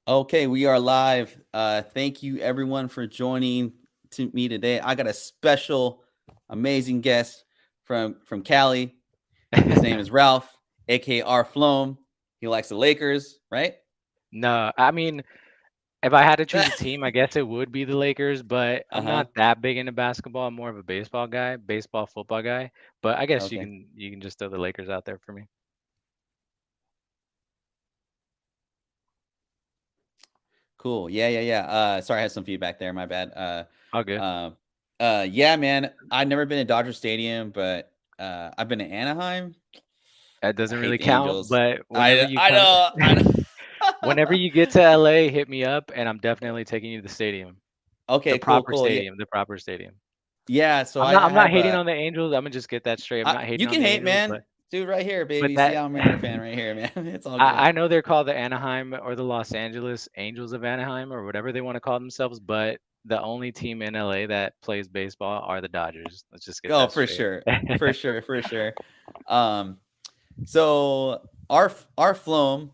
Okay, we are live. Thank you everyone for joining to me today. I got a special, amazing guest from Cali. His name is Ralph, aka R Floam. He likes the Lakers, right? No, I mean, if I had to choose a team, I guess it would be the Lakers, but I'm Uh-huh. not that big into basketball. I'm more of a baseball guy, baseball, football guy. But I guess you Okay. can you can just throw the Lakers out there for me. Cool. Yeah. Sorry, I had some feedback there. My bad. All good. Uh, yeah, man. I've never been to Dodger Stadium, but I've been to Anaheim. That I doesn't hate really the count, Angels. but I I know. I whenever know. you get to LA, hit me up and I'm definitely taking you to the stadium. Okay, cool, cool. Yeah. The proper stadium. Yeah, so I'm I not have hating on the Angels. I'm gonna just get that straight. I'm not you hating on can the hate, Angels, man. but Dude, right here, but baby. that Seattle Mariner fan right here, man. It's all good. I know they're called the Anaheim or the Los Angeles Angels of Anaheim or whatever they want to call themselves, but the only team in LA that plays baseball are the Dodgers. Let's just get Oh, that for straight. sure. For sure, for sure. Um so our Floam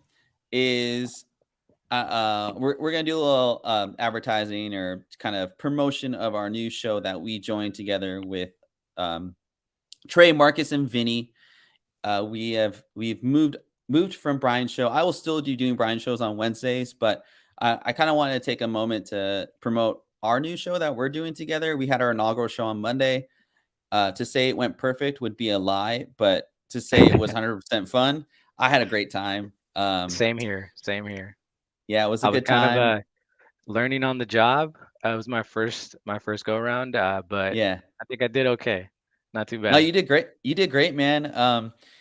is we're gonna do a little advertising or kind of promotion of our new show that we joined together with um Trey, Marcus, and Vinny. We've moved from Brian's show. I will still do doing Brian's shows on Wednesdays, but I kind of wanted to take a moment to promote our new show that we're doing together. We had our inaugural show on Monday. To say it went perfect would be a lie, but to say it was 100% fun, I had a great time. Same here. Same here. Yeah, it was a I was good kind of time. learning on the job. It was my first go around, but Yeah. I think I did okay. Not too No, bad. you did great. You did great, man.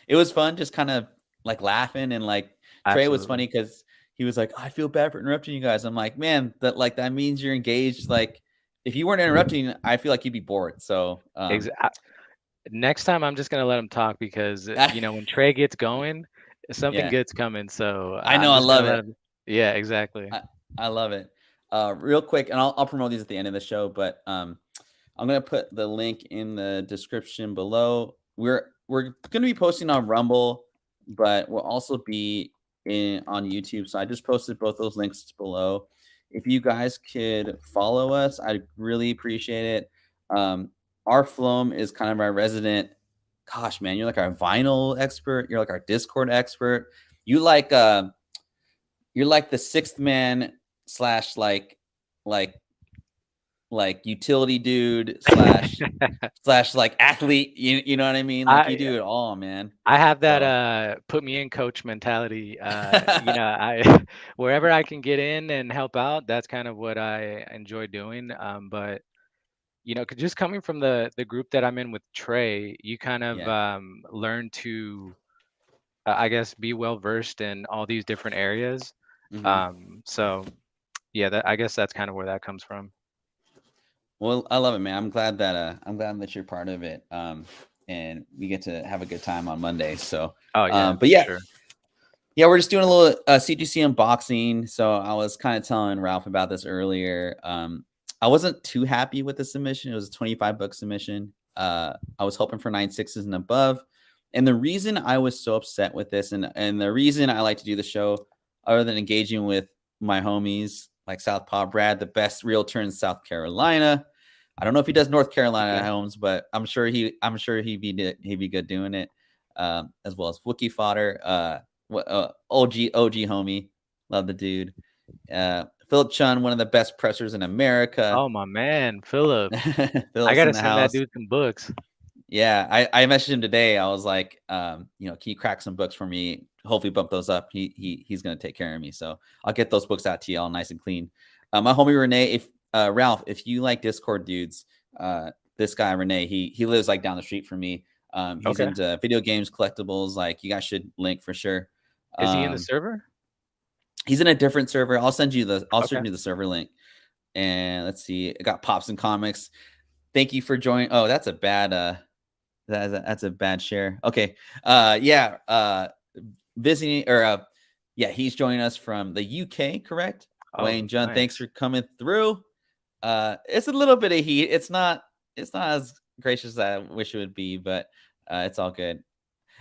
It was fun just kind of like laughing and like Trey was Absolutely. funny because he was like, I feel bad for interrupting you guys. I'm like, man, that means you're engaged. Like, if you weren't interrupting, I feel like you'd be bored. So, Ex- I- Next time I'm just gonna let him talk because I, when Trey gets going, something yeah, good's coming. So I I'm know, I just gonna love let it. him. Yeah, exactly. I love it. Real quick, and I'll promote these at the end of the show, but I'm gonna put the link in the description below. We're gonna be posting on Rumble, but we'll also be in on YouTube. So I just posted both those links below. If you guys could follow us, I'd really appreciate it. Um, our Floam is kind of our resident. Gosh, man, you're like our vinyl expert. You're like our Discord expert. You like you're like the sixth man slash like utility dude slash like athlete. You know what I mean? Like you I do it all, man. I have that So put me in coach mentality. I wherever I can get in and help out, that's kind of what I enjoy doing. But just coming from the group that I'm in with Trey, you kind of yeah. learn to, I guess, be well versed in all these different areas. Hmm. So yeah, I guess that's kind of where that comes from. Well, I love it, man. I'm glad that you're part of it. And we get to have a good time on Monday. So, Oh yeah, but for yeah, sure. yeah, we're just doing a little CGC unboxing. So I was kind of telling Ralph about this earlier. I wasn't too happy with the submission. It was a 25 book submission. I was hoping for 9.6s and above. And the reason I was so upset with this, and the reason I like to do the show, other than engaging with my homies like Southpaw Brad, the best realtor in South Carolina. I don't know if he does North Carolina Okay. homes, but I'm sure he'd be good doing it. As well as Wookie Fodder. OG homie, love the dude. Philip Chun, one of the best pressers in America. Oh my man, Philip. I Philip's in gotta the send that house. dude some books. Yeah, I messaged him today. I was like, can you crack some books for me? Hopefully, bump those up. He's gonna take care of me, so I'll get those books out to you all nice and clean. My homie Renee, if Ralph, if you like Discord dudes, this guy Renee, he lives like down the street from me. He's Okay. into video games, collectibles. Like you guys should link for sure. Is he in the Um, server? He's in a different server. I'll Okay. send you the server link. And let's see. I got Pops and Comics. Thank you for joining. Oh, that's a bad that's a bad share. Okay. Yeah, visiting or yeah, he's joining us from the UK, correct? Oh, Wayne John, thanks nice. for coming through. It's a little bit of heat. It's not as gracious as I wish it would be, but it's all good.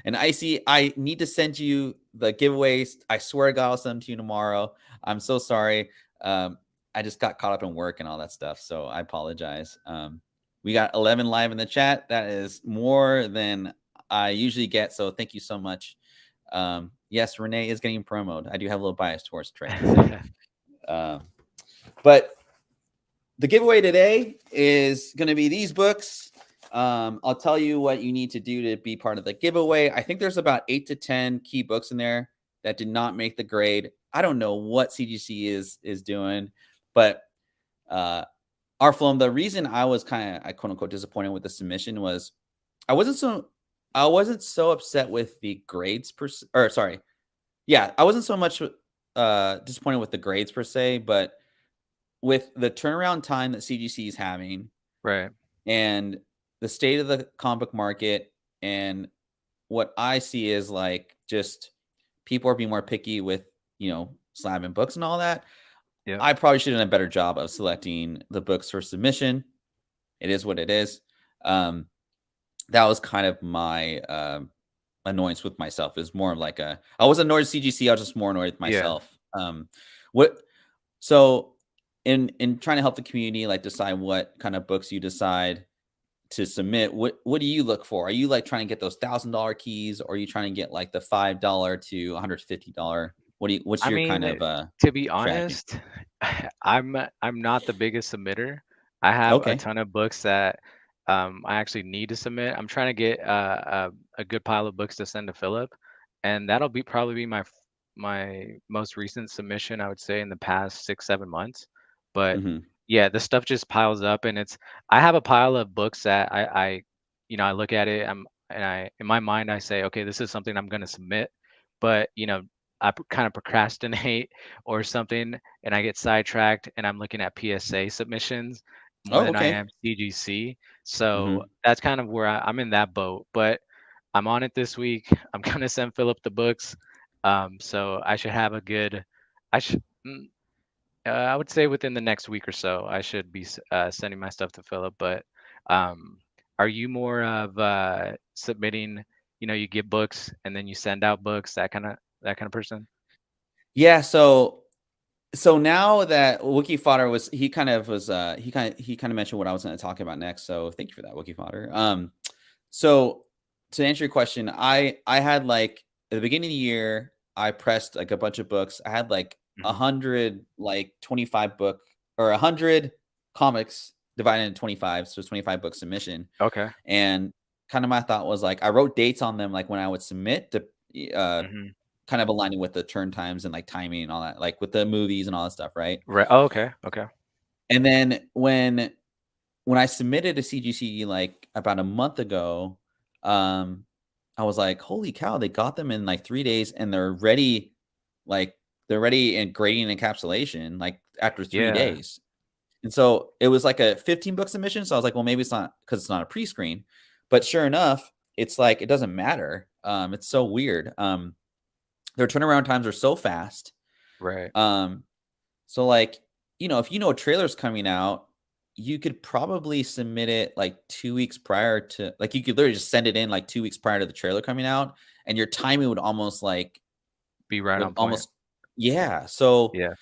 And I need to send you the giveaways. I swear to God, I'll send them to you tomorrow. I'm so sorry. I just got caught up in work and all that stuff, so I apologize. We got 11 live in the chat. That is more than I usually get, so thank you so much. Yes, Renee is getting promoted. I do have a little bias towards Trey. So, but the giveaway today is going to be these books. I'll tell you what you need to do to be part of the giveaway. I think there's about 8 to 10 key books in there that did not make the grade. I don't know what CGC is doing, but our film, the reason I was kind of, quote unquote, disappointed with the submission was I wasn't so upset with the grades I wasn't so much disappointed with the grades per se, but with the turnaround time that CGC is having, Right. and the state of the comic book market, and what I see is like just people are being more picky with, slabbing books and all that. Yeah. I probably should have done a better job of selecting the books for submission. It is what it is. That was kind of my annoyance with myself. Is more like I was annoyed at CGC. I was just more annoyed with myself. So in trying to help the community like decide what kind of books you decide to submit, what do you look for? Are you like trying to get those $1,000 keys, or are you trying to get like the $5 to $150? What's I your mean, kind of to be strategy? honest, I'm not the biggest submitter. I have a Okay. ton of books that I actually need to submit. I'm trying to get a good pile of books to send to Philip, and that'll be probably be my most recent submission, I would say, in the past 6 7 months. But Mm-hmm. yeah, the stuff just piles up, and I have a pile of books that I look at it, in my mind I say, okay, this is something I'm going to submit, but I kind of procrastinate or something, and I get sidetracked, and I'm looking at PSA submissions more Oh, than I okay. am CGC. So Mm-hmm. that's kind of where I'm in that boat. But I'm on it this week. I'm gonna send Philip the books. So I should have a good. I should. I would say within the next week or so, I should be sending my stuff to Philip. But um, are you more of submitting? You get books and then you send out books, that kind of person? Yeah. So now that Wookie Fodder he kind of mentioned what I was going to talk about next. So thank you for that, Wookie Fodder. So to answer your question, I had like at the beginning of the year, I pressed like a bunch of books. I had like Hmm. 100, like 25 book or 100 comics divided into 25. So it's 25 book submission. Okay. And kind of my thought was like, I wrote dates on them, like when I would submit to, Hmm. kind of aligning with the turn times and like timing and all that, like with the movies and all that stuff. Right. Right. Oh, okay. Okay. And then when I submitted to CGC like about a month ago, um, I was like, holy cow, they got them in like 3 days and like they're ready in grading and encapsulation like after three Yeah. days. And so it was like a 15 book submission. So I was like, well, maybe it's not because it's not a pre-screen. But sure enough, it's like it doesn't matter. It's so weird. Their turnaround times are so fast. Right. Um, so like, if a trailer's coming out, you could probably submit it like 2 weeks prior to, like, you could literally just send it in like 2 weeks prior to the trailer coming out, and your timing would almost like Be right would on point. almost yeah. So Yeah.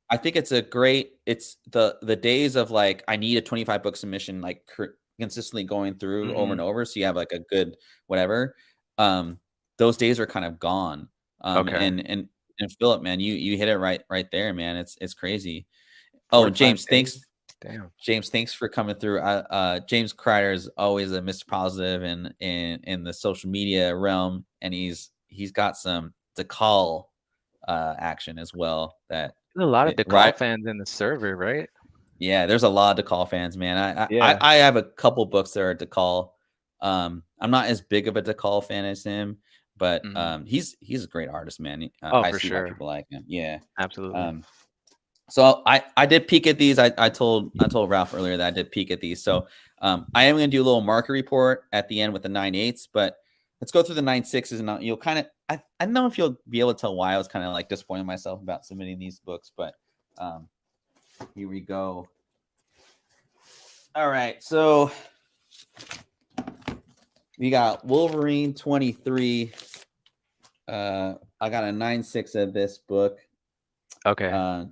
I think it's the days of like I need a 25 book submission like consistently going through over and Hmm. over, so you have like a good whatever. Um, those days are kind of gone. Okay. And Philip, man, you hit it right there, man. It's crazy. Four Oh, to five James, days. thanks. Damn. James, thanks for coming through. James Kreider is always a Mr. Positive in the social media realm, and he's got some to call action as well. There's a lot of DeCall Right? fans in the server, right? Yeah, there's a lot of DeCall fans, man. Yeah. I have a couple books that are DeCall. I'm not as big of a DeCall fan as him, but Hmm. he's a great artist, man. Oh, I for see why sure. people like him. Yeah. Absolutely. Um, so I did peek at these. I told Ralph earlier that I did peek at these. So I am going to do a little market report at the end with the 9/8, but let's go through the 9/6s, and you'll kind of I don't know if you'll be able to tell why I was kind of like disappointed myself about submitting these books, but um, here we go. All right, so we got Wolverine 23. I got a 9.6 of this book. Okay. Uh,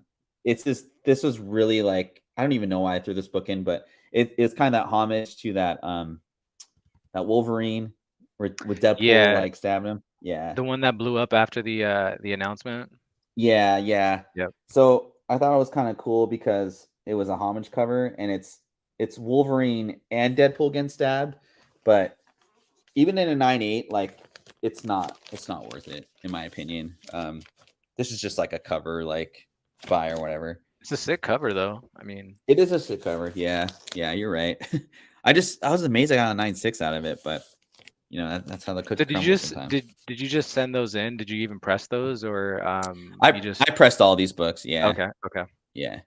it's just this was really like I don't even know why I threw this book in, but it's kind of that homage to that Wolverine with Deadpool Yeah, like stabbing him. Yeah, the one that blew up after the announcement. yeah, yeah. Yep. So I thought it was kind of cool because it was a homage cover, and it's Wolverine and Deadpool getting stabbed, but even in a 9.8, like it's not worth it in my opinion. This is just like a cover, like buy or whatever. It's a sick cover though. I mean, It is a sick cover. Yeah, yeah, you're right. I was amazed I got a 9.6 out of it, but that's how the so cookie did you crumbles just sometimes. did you just send those in? Did you even press those or I you just I pressed all these books. Yeah, okay, okay. yeah.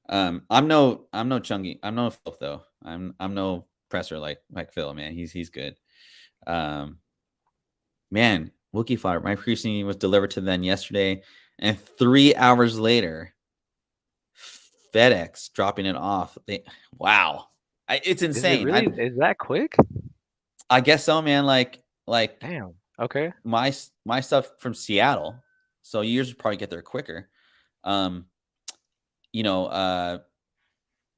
I'm no chunky. I'm no Phil though. I'm no presser like Phil, man. He's good. Um, man, Wookie Fire. My pre was delivered to them yesterday, and 3 hours later, FedEx dropping it off. Wow, it's Is it insane. really is that quick? I guess so, man. Like Damn. Okay. my stuff from Seattle, so yours would probably get there quicker. Um, you know,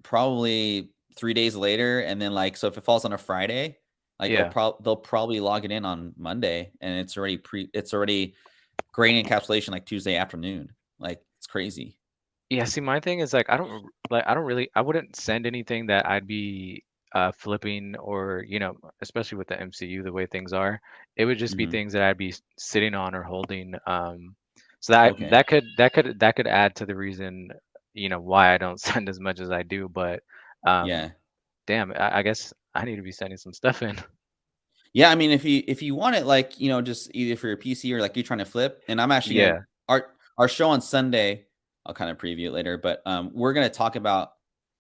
probably 3 days later, and then like so if it falls on a Friday, like Yeah. they'll probably log it in on Monday, and it's already grain encapsulation like Tuesday afternoon. Like it's crazy. Yeah, see, my thing is like I don't really I wouldn't send anything that I'd be flipping or especially with the MCU the way things are. It would just be Hmm. things that I'd be sitting on or holding. So that Okay. that could add to the reason why I don't send as much as I do. But um, Yeah. damn, I guess I need to be sending some stuff in. Yeah, I mean, if you want it, like just either for your PC or like you're trying to flip, and I'm actually gonna Yeah, our show on Sunday. I'll kind of preview it later, but we're gonna talk about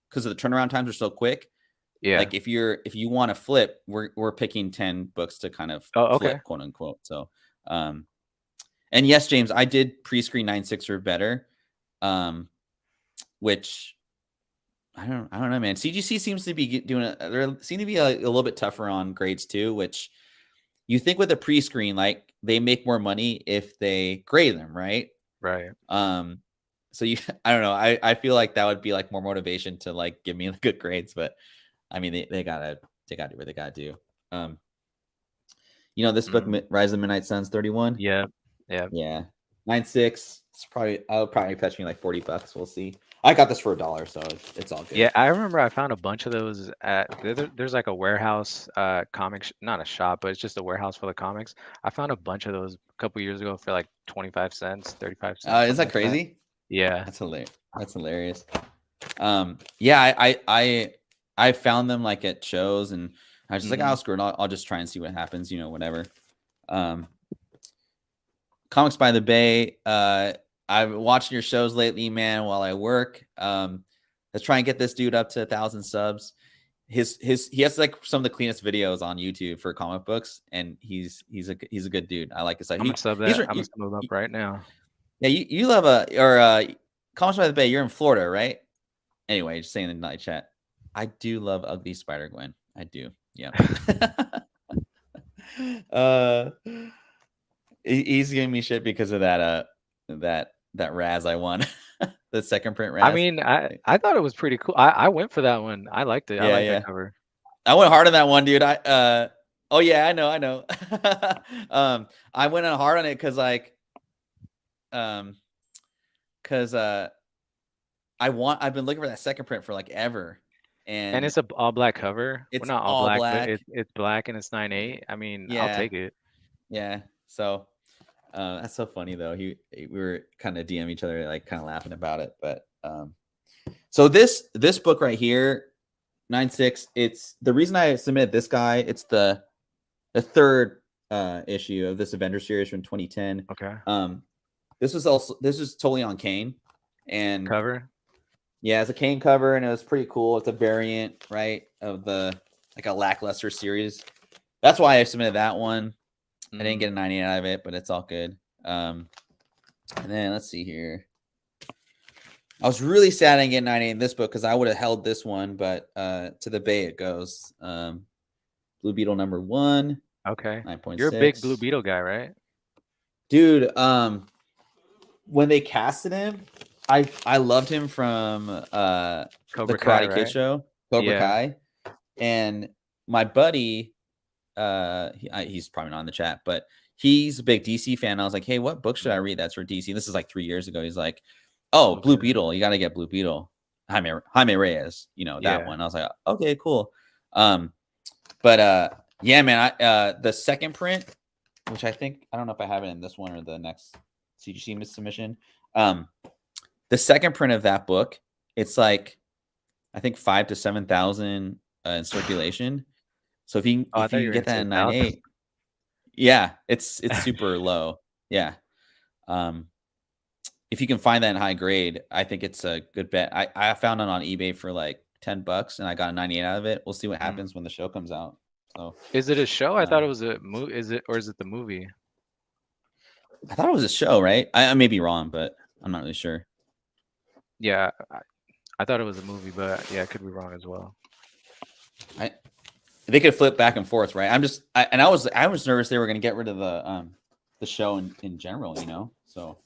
because of the turnaround times are so quick. yeah. Like if you want to flip, we're picking 10 books to kind of Oh, okay. flip, quote unquote. So, um, and yes, James, I did pre-screen 9.6 or better, um, which I don't know, man. CGC seems to be doing they seem to be a little bit tougher on grades too, which you think with a pre-screen, like they make more money if they grade them, right? Right. Um, so I don't know. I feel like that would be like more motivation to like give me good grades, but I mean they gotta do what they gotta do. Um, this book, Mm, Rise of the Midnight Suns, 31. yeah. Yeah. Yeah, 9.6. It's probably I'll probably fetch me like $40. We'll see. I got this for $1, so it's all good. Yeah, I remember I found a bunch of those there's like a warehouse not a shop, but it's just a warehouse full of comics. I found a bunch of those a couple years ago for like 25 cents, 35 cents, Is something that like that. crazy? Yeah. That's hilarious. That's hilarious. Yeah, I found them like at shows, and I was just like, Hmm. I'll screw it. I'll just try and see what happens. Whatever. Um, Comics by the Bay. I've been watching your shows lately, man, while I work. Let's try and get this dude up to 1,000 subs. He has like some of the cleanest videos on YouTube for comic books, and he's a good dude. I like his side. I'm gonna sub He's that. I'm gonna you, sub it up right now. yeah. You love Comics by the Bay. You're in Florida, right? Anyway, just saying in the night chat. I do love Ugly Spider Gwen. I do. Yeah. uh, he's giving me shit because of that Raz I won, the second print I Raz. mean, I thought it was pretty cool. I went for that one. I liked it. I Yeah, liked that yeah. cover. I went hard on that one, dude. Oh yeah, I know. I went on hard on it um, because I've been looking for that second print for like ever, And and it's a all black cover. Well, it's not all all black, but black. it's black and it's 9.8. I mean, I'll Yeah, take it. yeah. So that's so funny though. We were kind of DM each other, like kind of laughing about it. But so this book right here, 9.6. It's the reason I submitted this guy. It's the third issue of this Avenger series from 2010. Okay. This is totally on Kane, and Cover. yeah, it's a Kane cover, and it was pretty cool. It's a variant, right, of the like a lackluster series. That's why I submitted that one. I didn't get a 98 out of it, but it's all good. And then let's see here. I was really sad I didn't get 98 in this book because I would have held this one, but to the Bay it goes. Blue Beetle number 1, Okay. You're a big Blue 9.6. Beetle guy, right? dude. When they casted him, I loved him from the Cobra Kai, Karate Kid right? show, Cobra Yeah. Kai, and my buddy, he's probably not in the chat, but he's a big DC fan. I was like, hey, what book should I read that's for DC? This is like 3 years ago. He's like, oh, Blue Okay. Beetle. You got to get Blue Beetle. Jaime Reyes, that Yeah. one. I was like, okay, cool. But yeah, man, the second print, which I don't know if I have it in this one or the next CGC submission. The second print of that book, it's like I think 5,000 to 7,000 in circulation. So if you Oh, I thought you can were get gonna that say in 1,000. 9.8, yeah, it's super low. Yeah. Um, if you can find that in high grade, I think it's a good bet. I found it on eBay for like $10 and I got a 98 out of it. We'll see what Mm. happens when the show comes out. So Is it a show? I thought um, it was a movie. Is it, or is it the movie? I thought it was a show, right? I may be wrong, but I'm not really sure. Yeah, I thought it was a movie, but yeah, I could be wrong as well. They could flip back and forth, right? I was nervous they were going to get rid of the show in general, So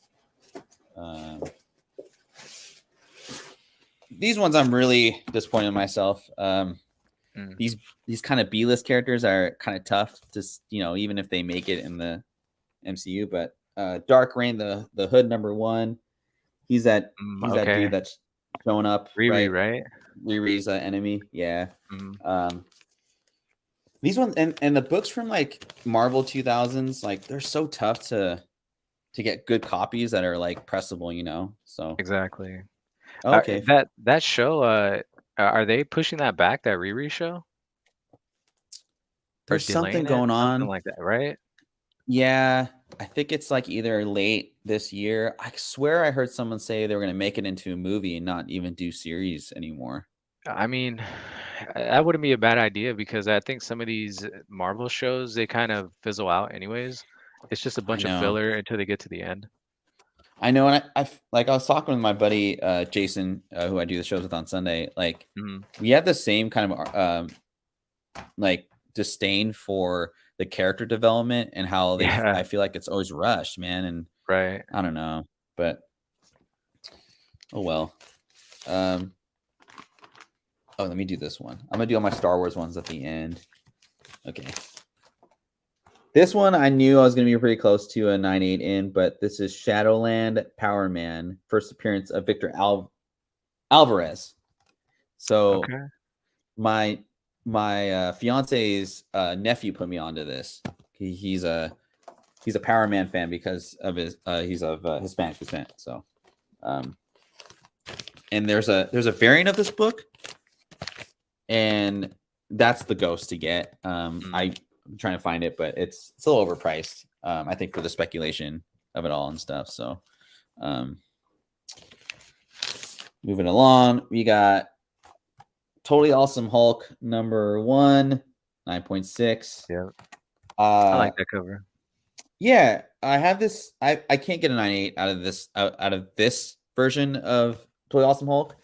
these ones I'm really disappointed in myself. These kind of B-list characters are kind of tough to, even if they make it in the MCU. But Dark Reign, the Hood #1, he's that Okay. dude that's showing up, Riri, right? Riri's enemy, yeah. Mm. These ones and the books from like Marvel 2000s, like they're so tough to get good copies that are like pressable, So Exactly. okay, That show, are they pushing that back, that Riri show? Or there's something delaying it? going Something on. like that, right? Yeah, I think it's like either late this year. I swear I heard someone say they were going to make it into a movie and not even do series anymore. I mean, that wouldn't be a bad idea because I think some of these Marvel shows, they kind of fizzle out anyways. It's just a I bunch of know. filler until they get to the end. I know, and I was talking with my buddy Jason, who I do the shows with on Sunday. Like, we have the same kind of like disdain for the character development and how Yeah, I feel like it's always rushed, man. And right. I don't know, but oh well. Oh, let me do this one. I'm gonna do all my Star Wars ones at the end. Okay. This one I knew I was going to be pretty close to a 9.8 in, but this is Shadowland Power Man, first appearance of Victor Alvarez. So Okay. my fiance's nephew put me onto this. He's a Power Man fan because of he's of Hispanic descent. So, and there's a variant of this book, and that's the ghost to get. I'm trying to find it, but it's a little overpriced. I think for the speculation of it all and stuff. So, moving along, we got Totally Awesome Hulk #1, 9.6. Yeah, I like that cover. Yeah, I have this. I can't get a 9.8 out of this version of Totally Awesome Hulk.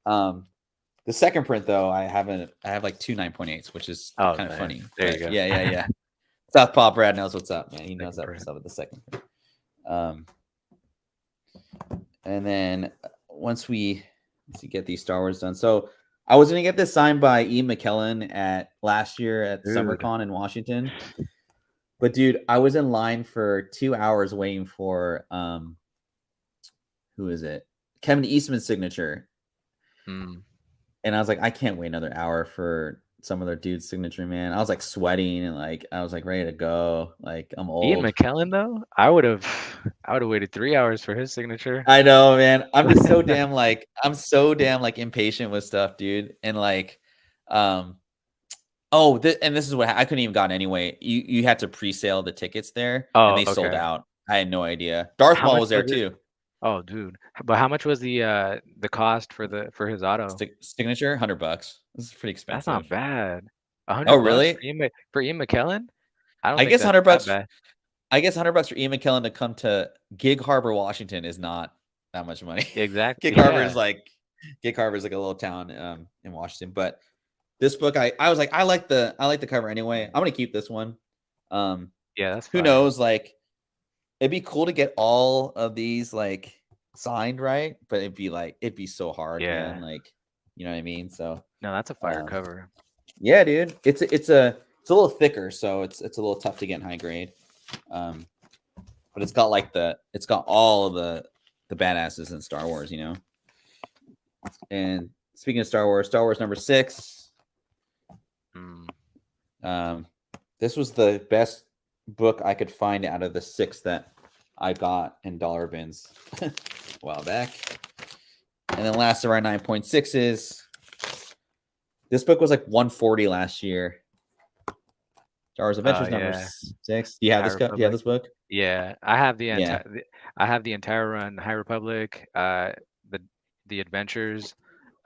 The second print though, I have like 2 9.8s, which is kind of funny. There you go. Yeah. Southpaw Brad knows what's up, man. He knows that stuff at the second print. And then once we get these Star Wars done, so I was gonna get this signed by Ian McKellen at last year at SummerCon in Washington, but dude, I was in line for 2 hours waiting for who is it? Kevin Eastman's signature. And I was like, I can't wait another hour for some other dude's signature, man. I was like sweating and like I was like ready to go. Like I'm old. Ian McKellen though, I would have waited 3 hours for his signature. I know, man. I'm just so damn like impatient with stuff, dude. And like, and this is what I couldn't even gotten anyway. You had to pre-sale the tickets there, and they sold out. I had no idea. Darth Maul was there too. Oh, dude! But how much was the cost for his auto signature? $100. This is pretty expensive. That's not bad. $100. Oh, really? For Ian McKellen? I guess $100. I guess $100 for Ian McKellen to come to Gig Harbor, Washington, is not that much money. Exactly. Gig Harbor is like a little town in Washington. But this book, I was like, I like the cover anyway. I'm gonna keep this one. Yeah, that's who knows, like it'd be cool to get all of these like signed, right? But it'd be so hard, man. Yeah. Like, you know what I mean? So, No, that's a fire um, cover. yeah, dude, it's a little thicker, so it's a little tough to get in high grade. Um, but it's got all of the badasses in Star Wars, you know. And speaking of Star Wars number 6. Mm. Um, this was the best book I could find out of the 6 that I got in dollar bins a while back. And then last of our 9.6s. This book was like 140 last year. Star Wars Oh Adventures number yeah, 6. Do you have High this? Do you have Republic. this book? Yeah, I have the Yeah. entire. I have the entire run. High Republic. The the adventures.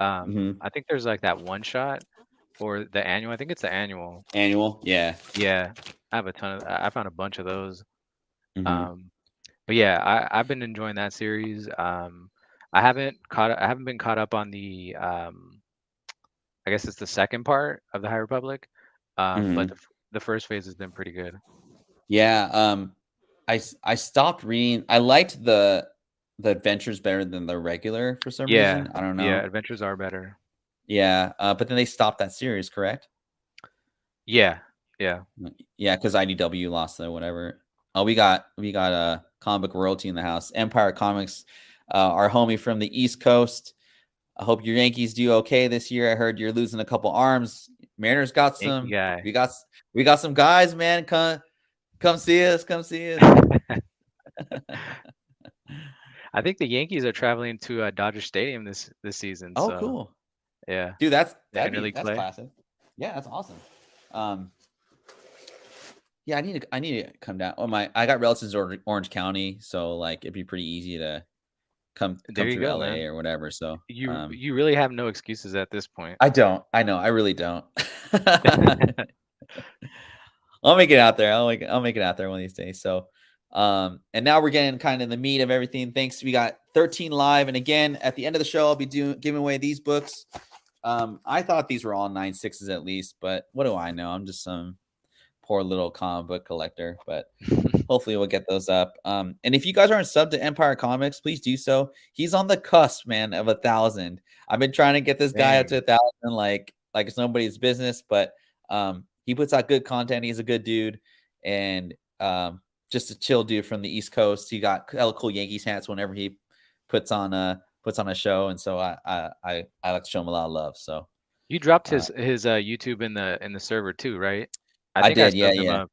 Mm-hmm. I think there's like that one shot or the annual. I think it's the annual. Annual. Yeah. Yeah, I have a ton of. I found a bunch of those. Mm-hmm. Um, but yeah, I've been enjoying that series. I haven't been caught up on the. I guess it's the second part of the High Republic. But Mm-hmm. the first phase has been pretty good. Yeah. I stopped reading. I liked the adventures better than the regular for some Yeah, reason. I don't yeah, know. adventures are better. Yeah. But then they stopped that series, correct? Yeah, yeah. Yeah, because IDW lost the whatever. Oh, we got a comic book royalty in the house. Empire Comics, our homie from the East Coast. I hope your Yankees do okay this year. I heard you're losing a couple arms. Mariners got Yankee some. guy. We got some guys, man. Come see us. Come see us. I think the Yankees are traveling to Dodger Stadium this season. Oh, So cool, yeah, dude. the interleague That's play. classic. Yeah, that's awesome. Um, yeah, I need to come down. Oh my, I got relatives in Orange County, so like it'd be pretty easy to There come you through go, LA man. or whatever. So You really have no excuses at this point. I don't. I know. I really don't. I'll make it out there. I'll make it out there one of these days. So, and now we're getting kind of the meat of everything. Thanks. We got 13 live, and again at the end of the show, I'll be giving away these books. I thought these were all 9.6s at least, but what do I know? I'm just some poor little comic book collector, but hopefully we'll get those up. And if you guys aren't subbed to Empire Comics, please do so. He's on the cusp, man, of 1,000. I've been trying to get this guy up to Dang. 1,000, like it's nobody's business, but he puts out good content. He's a good dude, and just a chill dude from the East Coast. He got hella cool Yankees hats whenever he puts on a show, and so I like to show him a lot of love. So You dropped uh, his YouTube in the server too, right? I I think I did, yeah, subbed him yeah. up.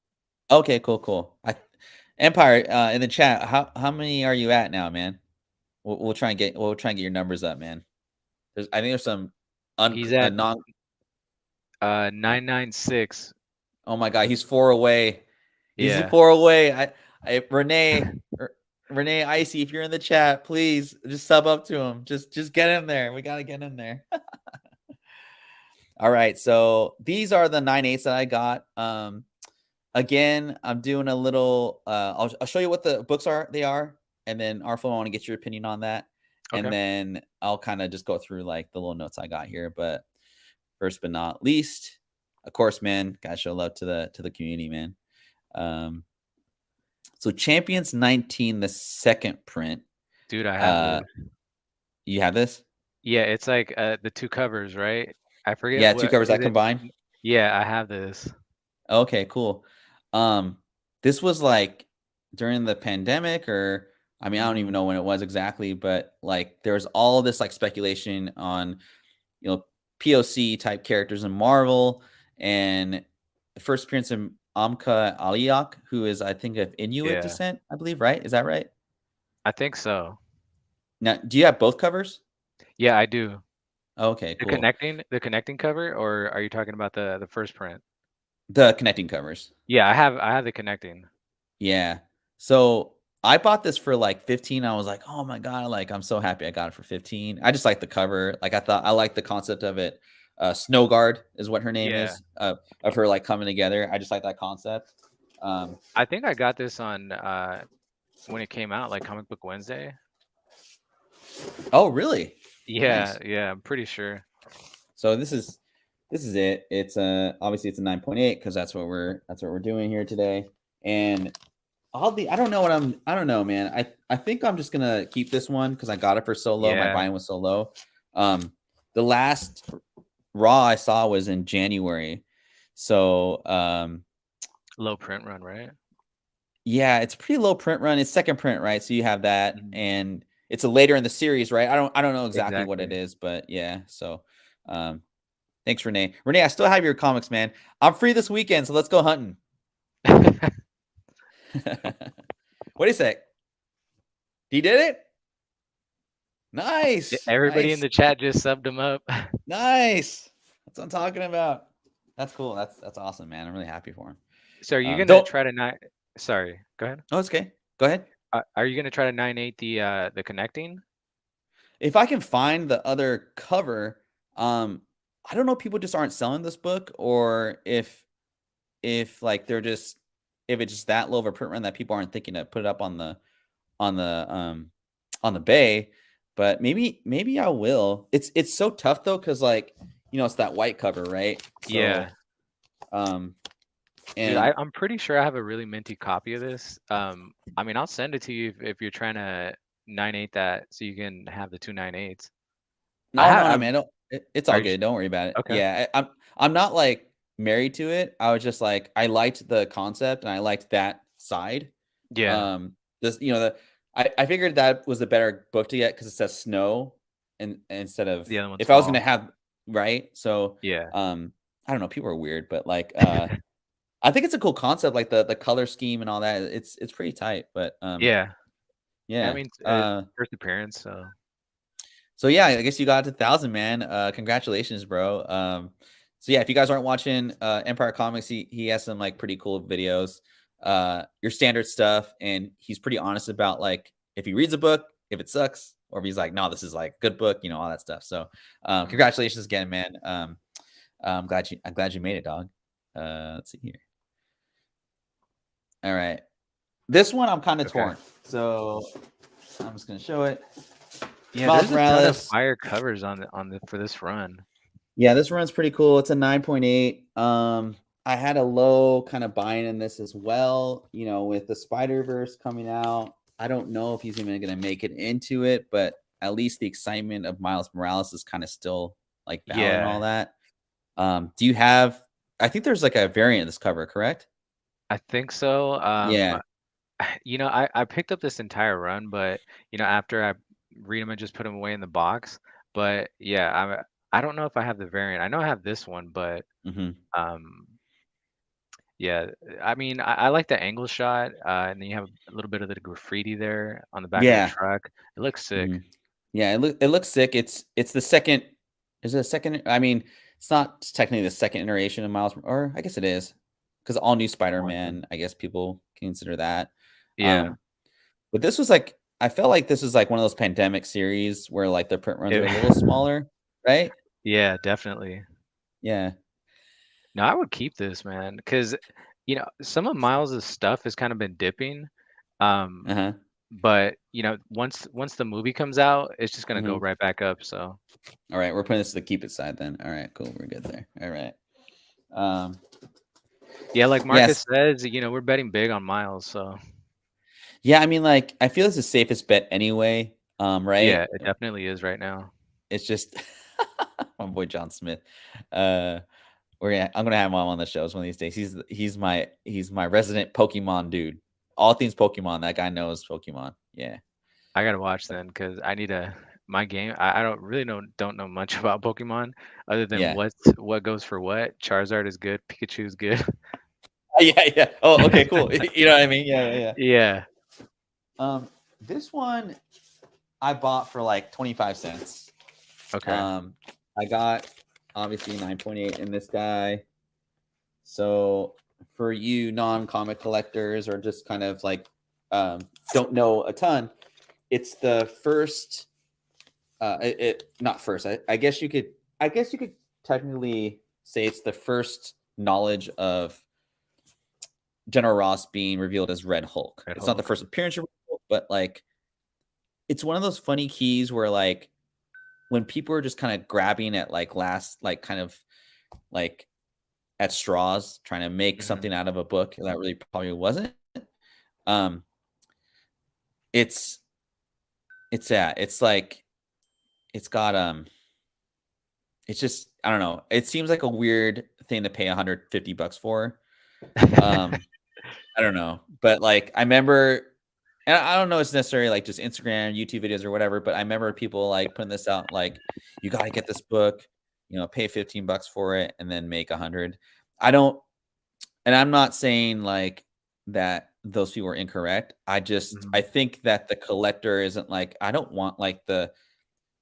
Okay, cool. Empire in the chat. How many are you at now, man? We'll try and get your numbers up, man. I think there's some He's at non. 996. Oh my god, he's 4 away. He's Yeah. 4 away. Renee Icy, if you're in the chat, please just sub up to him. Just get in there. We gotta get in there. All right, so these are the 9.8s that I got. Again, I'm doing a little. I'll show you what the books are, and then Arfo, I want to get your opinion on that, and Okay. then I'll kind of just go through like the little notes I got here. But first but not least, of course, man, gotta show love to the community, man. So Champions 19, the second print. Dude, I have Uh, this. you have this? Yeah, it's like the two covers, right? I forget Yeah, two what covers is that it. combine. Yeah, I have this. Okay, cool. This was like during the pandemic, or I mean, I don't even Mm, know when it was exactly, but like there was all this like speculation on, POC type characters in Marvel, and the first appearance of Amka Aliak, who is I think of Inuit yeah, descent, I believe, right? Is that right? I think so. Now, do you have both covers? Yeah, I do. Okay, The cool. connecting cover, or are you talking about the first print? The connecting covers. Yeah, I have the connecting. Yeah. So I bought this for like 15. I was like, oh my God, like I'm so happy I got it for 15. I just like the cover. Like I thought I like the concept of it. Snow Guard is what her name Yeah, is, of her like coming together. I just like that concept. I think I got this on when it came out, like Comic Book Wednesday. Oh, really? Yeah, Nice. yeah, I'm pretty sure. So this is it. It's obviously it's a 9.8 because that's what we're doing here today. And Oddly, I don't know, man. I think I'm just gonna keep this one because I got it for so low. My Yeah, buy-in was so low. The last Raw I saw was in January. So low print run, right? yeah, it's pretty low print run. It's second print, right? So you have that, Mhm. and it's a later in the series, right? I don't know exactly what it Exactly. is, but yeah. So um thanks, Renee. Renee, I still have your comics, man. I'm free this weekend, so let's go hunting. Wait a sec. He did it? Nice. Everybody in Nice. the chat just subbed him up. Nice. That's what I'm talking about. That's cool. That's awesome, man. I'm really happy for him. So are you gonna Don't. try to nine? Sorry, go ahead. Oh, it's okay. Go ahead. Are you gonna try to 9/8 the connecting? If I can find the other cover, I don't know if people just aren't selling this book, or if like they're just if it's just that low of a print run that people aren't thinking to put it up on the on the bay. But maybe I will. It's so tough though, because like it's that white cover, right? Yeah, So um dude, and I'm pretty sure I have a really minty copy of this. I mean, I'll send it to you if you're trying to 9/8 that so you can have the two 9/8s. I no, have. no, man. Don't, it's Are all you? good. Don't worry about it. Okay. Yeah, I'm not like married to it. I was just like I liked the concept and I liked that side. Yeah, This I figured that was the better book to get because it says snow and instead of the other one's if I was gonna fall. have right. So Yeah, I don't know. People are weird, but like I think it's a cool concept, like the color scheme and all that. It's pretty tight, but yeah. I yeah. mean, first appearance, so So yeah, I guess you got to 1,000, man. Congratulations, bro. So yeah, if you guys aren't watching Empire Comics, he has some like pretty cool videos, your standard stuff, and he's pretty honest about like if he reads a book, if it sucks, or if he's like, no, this is like good book, all that stuff. So mhm. congratulations again, man. I'm glad you made it, dog. Let's see here. All right, this one I'm kind of Okay. torn, so I'm just gonna show it. Yeah, Miles there's a ton of Morales. fire covers on the for this run. Yeah, this run's pretty cool. It's a 9.8. I had a low kind of buying in this as well, with the Spider-Verse coming out. I don't know if he's even going to make it into it, but at least the excitement of Miles Morales is kind of still like valid and all Yeah, that. Do you have I think there's like a variant of this cover, correct? I think so. Yeah. I picked up this entire run, but after I read them and just put them away in the box. But yeah, I don't know if I have the variant. I know I have this one, but Hmm. um, yeah, I mean, I like the angle shot, and then you have a little bit of the graffiti there on the back of the Yeah. truck. It looks Hmm. sick. Yeah, it looks sick. It's the second. Is it a second? I mean, it's not technically the second iteration of Miles, or I guess it is, because all new More so. Spider-Man. I guess people consider that. Yeah, Um, but this was like I felt like this was like one of those pandemic series where like the print runs are it, a little smaller, right? yeah, definitely. Yeah. No, I would keep this, man, because some of Miles's stuff has kind of been dipping. Uh Um, huh. but once the movie comes out, it's just gonna go Hmm. right back up. So All right, we're putting this to the keep it side then. All right, cool. We're good there. All right. Um, yeah, like yes. Marcus says, we're betting big on Miles. So Yeah. I mean, like I feel it's the safest bet anyway. yeah, Right. it definitely is right now. It's just my boy John Smith. Uh, I'm gonna have him on the shows one of these days. He's my resident Pokemon dude. All things Pokemon. That guy knows Pokemon. Yeah. I gotta watch then because I need to my game. I don't know much about Pokemon other than Yeah. what goes for what. Charizard is good. Pikachu is good. Yeah. Yeah. Oh, okay. Cool. You know what I mean? Yeah. Yeah. Yeah. Yeah. This one I bought for like 25 cents. Okay. Um, I got obviously 9.8 in this guy. So for you non-comic collectors or just kind of like don't know a ton, it's the first not first. I guess you could technically say it's the first knowledge of General Ross being revealed as Red Hulk. Red It's not the Hulk. first appearance of Red Hulk, but like it's one of those funny keys where like when people are just kind of grabbing at like last like kind of like at straws trying to make Hmm. something out of a book that really probably wasn't. Um, it's yeah, it's like it's got it's just I don't know. It seems like a weird thing to pay $150 for. Um, I don't know, but like I remember, and I don't know, it's necessarily like just Instagram, YouTube videos, or whatever. But I remember people like putting this out, like you got to get this book, pay $15 for it, and then make 100. I don't, and I'm not saying like that those people are incorrect. I Mhm. think that the collector isn't like I don't want like the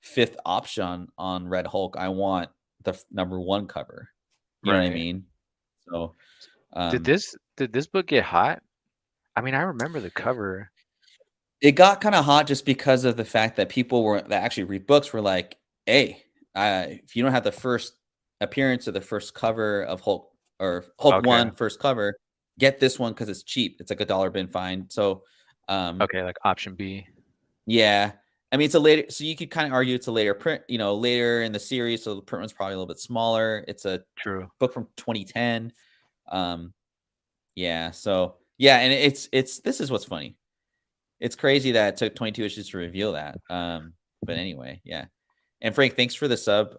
fifth option on Red Hulk. I want the number one cover. You know what I Right. mean? So, Did um, this book get hot? I mean, I remember the cover. it got kinda hot just because of the fact that people were that actually read books were like, "Hey, if you don't have the first appearance or the first cover of Hulk or Hulk Okay. 1 first cover, get this one because it's cheap." It's like a dollar bin find. So, um, Okay, like option B. yeah. I mean, it's a later so you could kinda argue it's a later print, later in the series, so the print was probably a little bit smaller. It's a True. book from 2010. Um, yeah, so yeah, and it's this is what's funny. It's crazy that it took 22 issues to reveal that. But anyway, yeah. And Frank, thanks for the sub.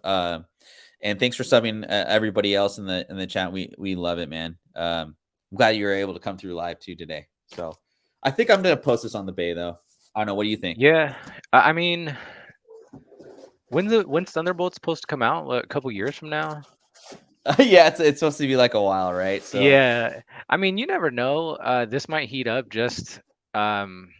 And thanks for subbing everybody else in the chat. We love it, man. I'm glad you were able to come through live too today. So I think I'm gonna post this on the Bay though. I don't know. What do you think? Yeah. I mean, when's Thunderbolt's supposed to come out? What, a couple years from now? Yeah, it's supposed to be like a while, right? So Yeah. I mean, you never know. This might heat up just um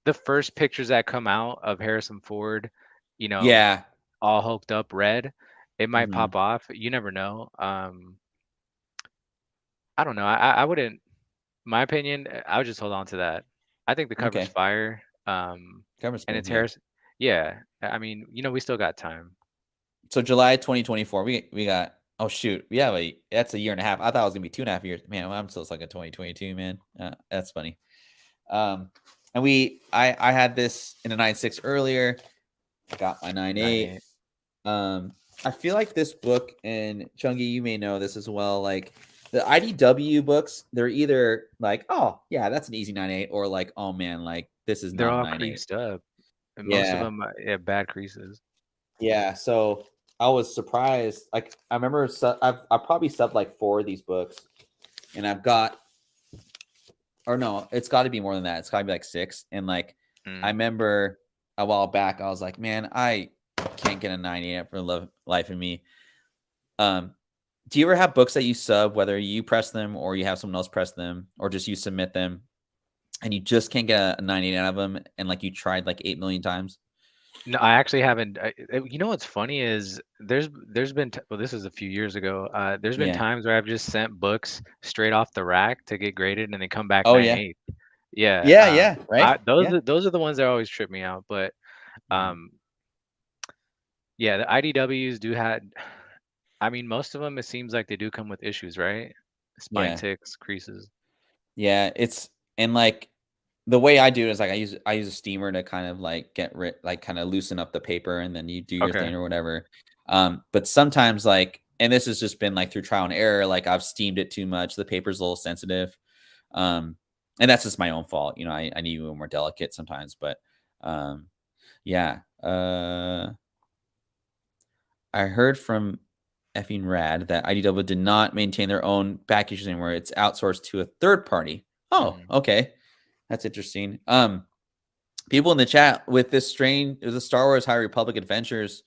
the first pictures that come out of Harrison Ford, you know, yeah. all hulked up red, it might Hmm. pop off. You never know. I don't know. I wouldn't. My opinion, I would just hold on to that. I think the cover's Okay. fire. Cover's And cool. it's Yeah. Harris. Yeah. I mean, we still got time. So July 2024, we got oh shoot, we have that's a year and a half. I thought it was gonna be 2.5 years. Man, I'm still stuck in 2022, man. That's funny. And I had this in a 9.6 earlier. I got my 9.8. 98. I feel like this book, and Chungi, you may know this as well. Like the IDW books, they're either like, oh yeah, that's an easy 9.8, or like, oh man, like this is They're not a all 9.8. creased up, and most of Yeah, them have bad creases. yeah. So I was surprised. Like I remember, I probably subbed like 4 of these books, and I've got, or no, it's got to be more than that. It's got to be like 6. And like I Mm. remember a while back, I was like, man, I can't get a 98 for the life of me. Um, do you ever have books that you sub, whether you press them or you have someone else press them, or just you submit them, and you just can't get a 98 out of them, and like you tried like 8 million times? No, I actually haven't. You know what's funny is there's been well, this is a few years ago. There's been Yeah. times where I've just sent books straight off the rack to get graded, and they come back Oh nine yeah. eight. Yeah. Yeah. Yeah. Right. I those Yeah. are those are the ones that always trip me out. But Mhm. um, yeah, the IDWs do have. I mean, most of them it seems like they do come with issues, right? Spine Yeah. ticks, creases. Yeah. It's and like the way I do it is like I use a steamer to kind of like like kind of loosen up the paper, and then you do your Okay. thing or whatever. But sometimes like, and this has just been like through trial and error, like I've steamed it too much. The paper's a little sensitive. Um, and that's just my own fault. I need to be a little more delicate sometimes, but um, yeah. I heard from effing rad that IDW did not maintain their own back issues anymore. It's outsourced to a third party. Oh, Hmm. okay. That's interesting. People in the chat with this strain, it was a Star Wars High Republic Adventures,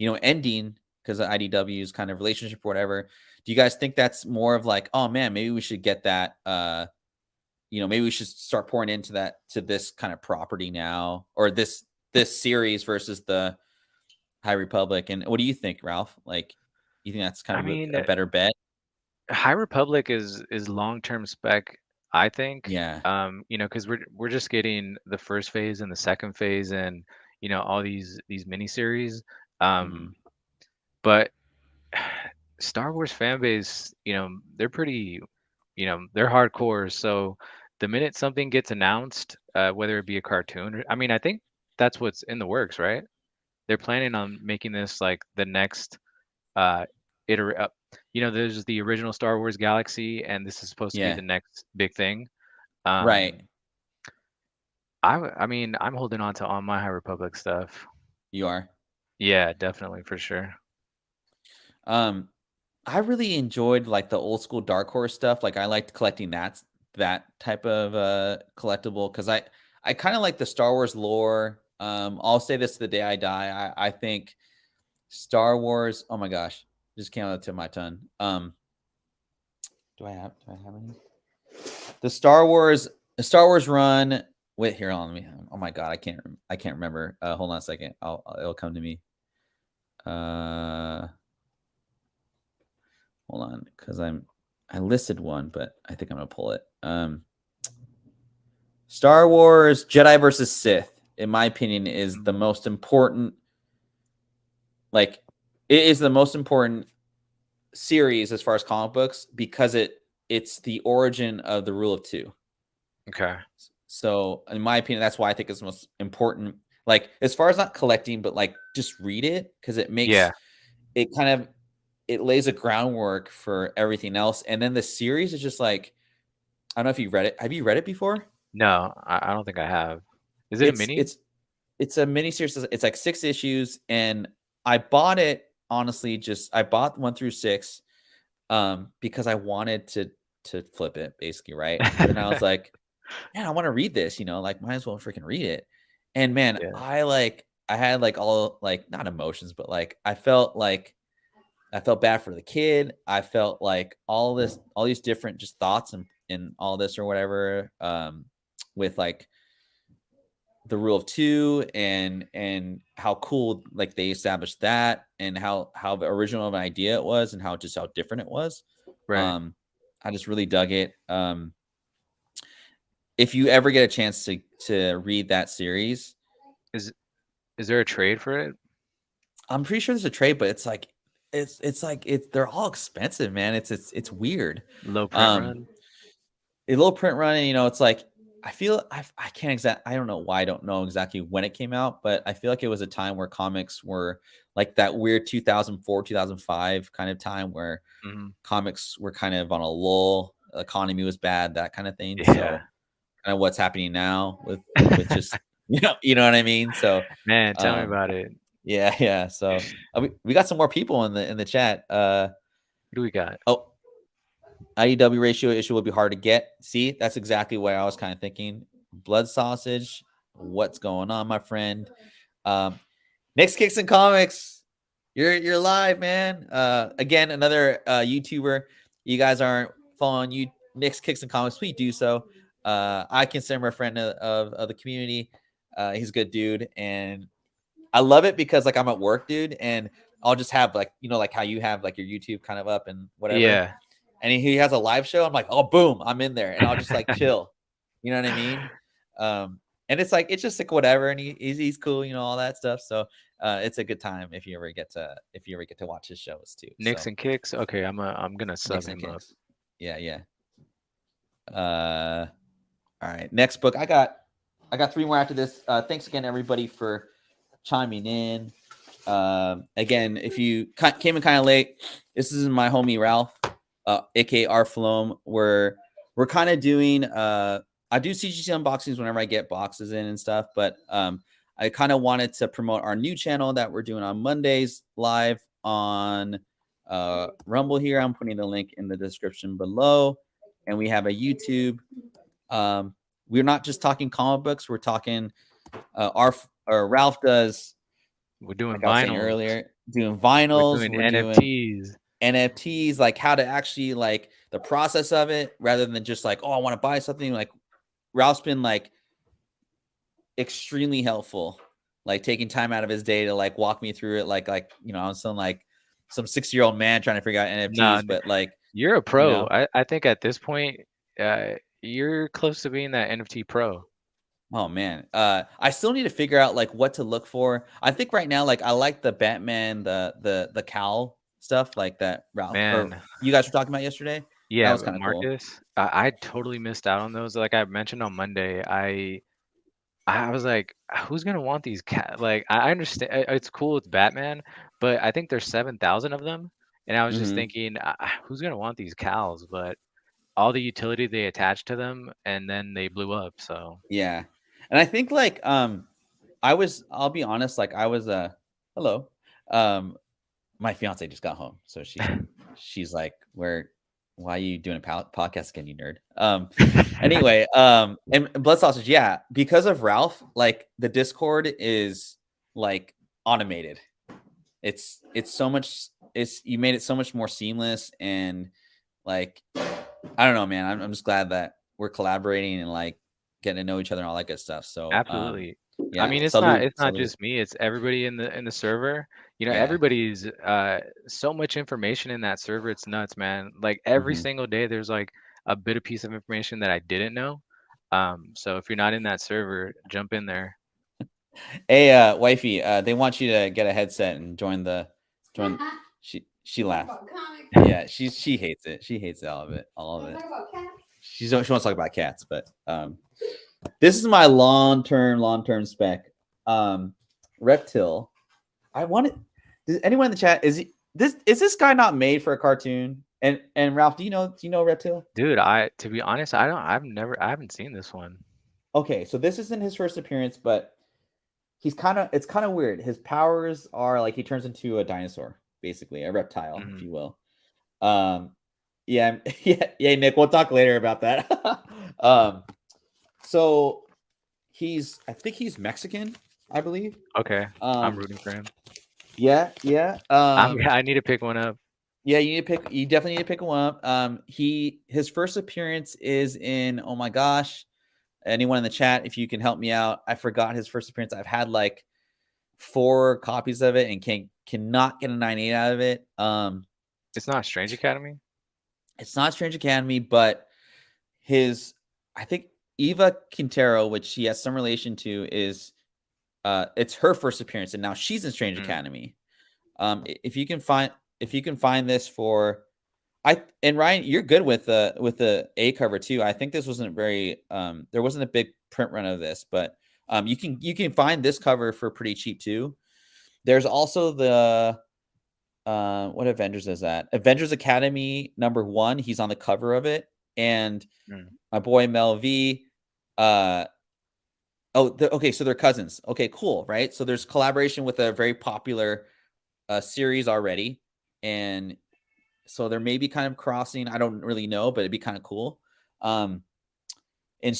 ending because of IDW's kind of relationship or whatever. Do you guys think that's more of like, oh man, maybe we should get that, maybe we should start pouring into that to this kind of property now, or this series versus the High Republic? And what do you think, Ralph? Like, you think that's kind I of mean, a better bet? High Republic is long-term spec, I think. Yeah. Because we're just getting the first phase and the second phase and all these miniseries. Hmm. Um, but Star Wars fan base, they're pretty, they're hardcore. So the minute something gets announced, whether it be a cartoon, I mean, I think that's what's in the works, right? They're planning on making this like the next uh iter there's the original Star Wars Galaxy, and this is supposed to be Yeah. the next big thing. Um, Right. I mean, I'm holding on to all my High Republic stuff. You are. Yeah, definitely for sure. Um, I really enjoyed like the old school Dark Horse stuff. Like I liked collecting that type of collectible because I kind of like the Star Wars lore. I'll say this to the day I die. I think Star Wars. Oh my gosh, just came out to my tongue. Do I have any? The Star Wars run. Wait here on me. Oh my god, I can't remember. Hold on a second. It'll come to me. Uh, Hold on, because I listed one, but I think I'm gonna pull it. Star Wars Jedi versus Sith, in my opinion, is the Mhm. most important. Like, it is the most important series as far as comic books because it's the origin of the rule of two. Okay. So, in my opinion, that's why I think it's the most important. Like, as far as not collecting, but like just read it because it makes Yeah. it kind of it lays a groundwork for everything else. And then the series is just like I don't know if you read it. Have you read it before? No, I don't think I have. Is it a It's mini? it's it's a mini series. It's like 6 issues, and I bought it honestly. Just I bought 1 through 6, because I wanted to flip it basically, right? But then I was like, man, I want to read this. Like might as well freaking read it. And man, Yeah. I had like all like not emotions, but like I felt bad for the kid. I felt like all these different just thoughts and all this or whatever, with like the rule of two and how cool like they established that and how original of an idea it was and how different it was. Right. Um, I just really dug it. If you ever get a chance to read that series, Is is there a trade for it? I'm pretty sure there's a trade, but it's like they're all expensive, man. It's weird. Low print Um, run? a little print running, it's like I can't I don't know why I don't know exactly when it came out, but I feel like it was a time where comics were like that weird 2004, 2005 kind of time where Mhm. comics were kind of on a lull, economy was bad, that kind of thing. Yeah. So kind of what's happening now with just you know what I mean? So Man, tell me um about it. yeah, yeah. So we got some more people in the chat. What do we got? Oh, IEW ratio issue will be hard to get. See, that's exactly what I was kind of thinking. Blood sausage. What's going on, my friend? Um, Nick's Kicks and Comics. You're live, man. Again, another YouTuber. You guys aren't following you Nick's Kicks and Comics. Please do so. I consider him a friend of the community. He's a good dude, and I love it because like I'm at work, dude, and I'll just have like like how you have like your YouTube kind of up and whatever, Yeah. and he has a live show. I'm like, oh, boom, I'm in there, and I'll just like chill. You know what I mean? And it's like it's just like whatever, and he's cool, all that stuff. So it's a good time if you ever get to watch his shows too. Nicks So and kicks? Okay, I'm gonna sub Nixon him up. kicks, yeah, yeah. All right, next book. I got 3 more after this. Thanks again, everybody, for chiming in. Again, if you came in kind of late, this is my homie Ralph, aka Arflome. We're kind of doing. I do CGC unboxings whenever I get boxes in and stuff, but I kind of wanted to promote our new channel that we're doing on Mondays live on Rumble. Here, I'm putting the link in the description below, and we have a YouTube. We're not just talking comic books. We're talking. Our Ralph does, We're doing like I was saying vinyls. earlier, doing We're vinyls. doing We're doing NFTs. NFTs, like how to actually like the process of it rather than just like, oh, I want to buy something. Like Ralph's been like extremely helpful, like taking time out of his day to like walk me through it. I'm some 6-year-old man trying to figure out No, NFTs, but like, you're a you pro. know, I think at this point, you're close to being that NFT pro. oh man, I still need to figure out like what to look for. I think right now, like I like the Batman, the cowl stuff, like that Ralph or Man, you guys were talking about yesterday. That yeah, was kind of cool. Marcus, I totally missed out on those. Like I mentioned on Monday, I was like, who's gonna want these cat? Like I understand it's cool, it's Batman, but I think there's 7,000 of them, and I was just Hmm. thinking, who's gonna want these cows? But all the utility they attached to them, and then they blew up. So Yeah. And I think like I'll be honest, like I was hello. Um my fiance just got home, so she's like, why are you doing a podcast again, you nerd? Anyway, and blood sausage, yeah, because of Ralph, like the Discord is like automated. It's so much, you made it so much more seamless, and like I don't know, man. I'm just glad that we're collaborating and like getting to know each other and all that good stuff. So Absolutely. I yeah, mean, salute, it's not salute. just me, it's everybody in the server. You know, Yeah. everybody's so much information in that server, it's nuts, man. Like every Hmm. single day there's like a bit of piece of information that I didn't know. So if you're not in that server, jump in there. Hey, wifey, they want you to get a headset and join. She laughed. Yeah, she hates it. She hates all of it. All of it. She wants to talk about cats, but this is my long term spec. Reptile. I wanted. Does anyone in the chat is this guy not made for a cartoon? And Ralph, do you know Reptile? Dude, to be honest, I haven't seen this one. Okay, so this isn't his first appearance, but it's kind of weird. His powers are like he turns into a dinosaur, basically a reptile, if Hmm. you will. Um, yeah, yeah, Nick. We'll talk later about that. um, so I think he's Mexican, I believe. Okay, I'm Um, rooting for him. yeah, yeah. I need to pick one up. Yeah, you definitely need to pick one up. His first appearance is in, oh my gosh, anyone in the chat, if you can help me out. I forgot his first appearance. I've had like 4 copies of it and cannot get a 9.8 out of it. It's not Strange Academy? It's not Strange Academy, but his, I think Eva Quintero, which he has some relation to, is it's her first appearance, and now she's in Strange Mm, Academy. If you can find this for, and Ryan, you're good with the A cover too. I think this wasn't very there wasn't a big print run of this, but you can find this cover for pretty cheap too. There's also the what Avengers is that? Avengers Academy #1. He's on the cover of it, and mm, my boy Mel V. Okay, so they're cousins. Okay, cool, right? So there's collaboration with a very popular series already, and so there may be kind of crossing. I don't really know, but it'd be kind of cool. Um, in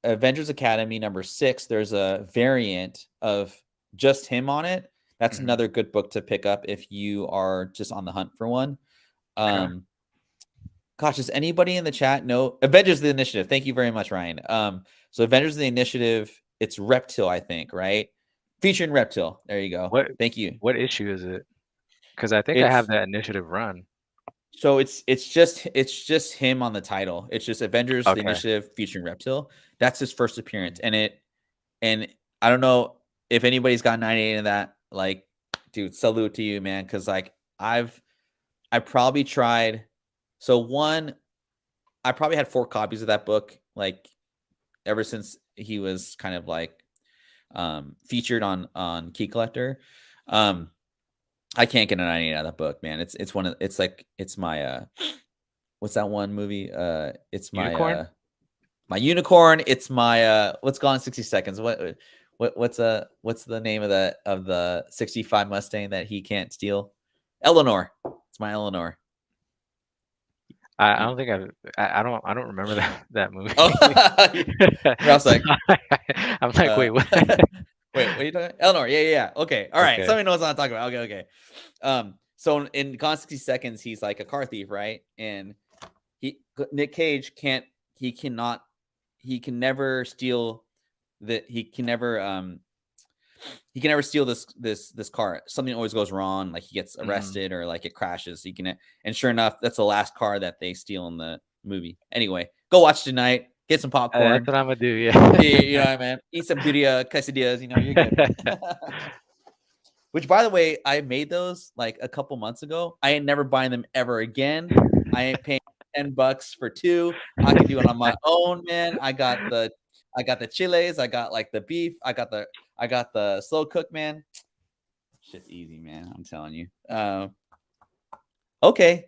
Avengers Academy #6, there's a variant of just him on it. That's mhm. another good book to pick up if you are just on the hunt for one. Okay. Um, gosh, does anybody in the chat know Avengers the Initiative? Thank you very much, Ryan. So Avengers the Initiative, it's Reptile, I think, right? Featuring Reptile. There you go. What Thank you. what issue is it? Because I think I have It's that initiative run. So it's just him on the title. It's just Avengers the Okay. Initiative featuring Reptile. That's his first appearance, and I don't know if anybody's got 98 in that. Like, dude, salute to you, man. Because like I probably tried. So one, I probably had 4 copies of that book, like ever since he was kind of like featured on Key Collector. Um, I can't get a 98 out of that book, man. It's my what's that one movie? It's Unicorn? my unicorn. It's my what's gone in 60 seconds. What's the name of the 65 Mustang that he can't steal? Eleanor. It's my Eleanor. I don't think I don't remember that movie. Oh, Ralph's So like, I'm like, uh, wait, what? wait, what are you talking? Eleanor. Yeah, yeah, yeah. Okay, all right. Okay. Somebody knows what I'm talking about. Okay, okay. So in Gone 60 Seconds, he's like a car thief, right? And Nick Cage cannot he can never steal that he can never steal this car. Something always goes wrong, like he gets Mhm. arrested or like it crashes. And sure enough, that's the last car that they steal in the movie. Anyway, go watch tonight, get some That's popcorn. what Imma do, yeah. You know what I mean? Eat some birria quesadillas, you're good, man. Which, by the way, I made those like a couple months ago. I ain't never buying them ever again. I ain't paying $10 for 2. I can do it on my own, man. I got the chiles. I got like the beef. I got the slow cook, man. Shit's easy, man. I'm telling you. Okay,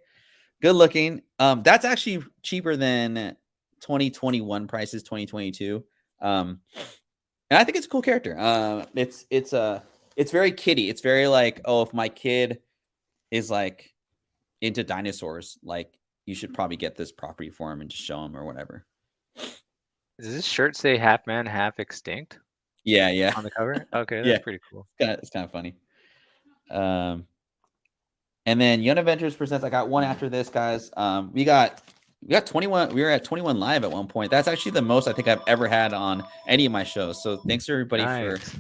good looking. That's actually cheaper than 2021 prices, 2022. and I think it's a cool character. It's very kiddie. It's very like, oh, if my kid is like into dinosaurs, like you should probably get this property for him and just show him or whatever. Does this shirt say half man, half extinct Yeah, yeah, on the cover? Okay, yeah. that's pretty cool. It's kind of funny. Um, and then Young Adventures presents. I got one after this, guys. We got 21. We were at 21 live at one point. That's actually the most I think I've ever had on any of my shows. So thanks everybody for Nice.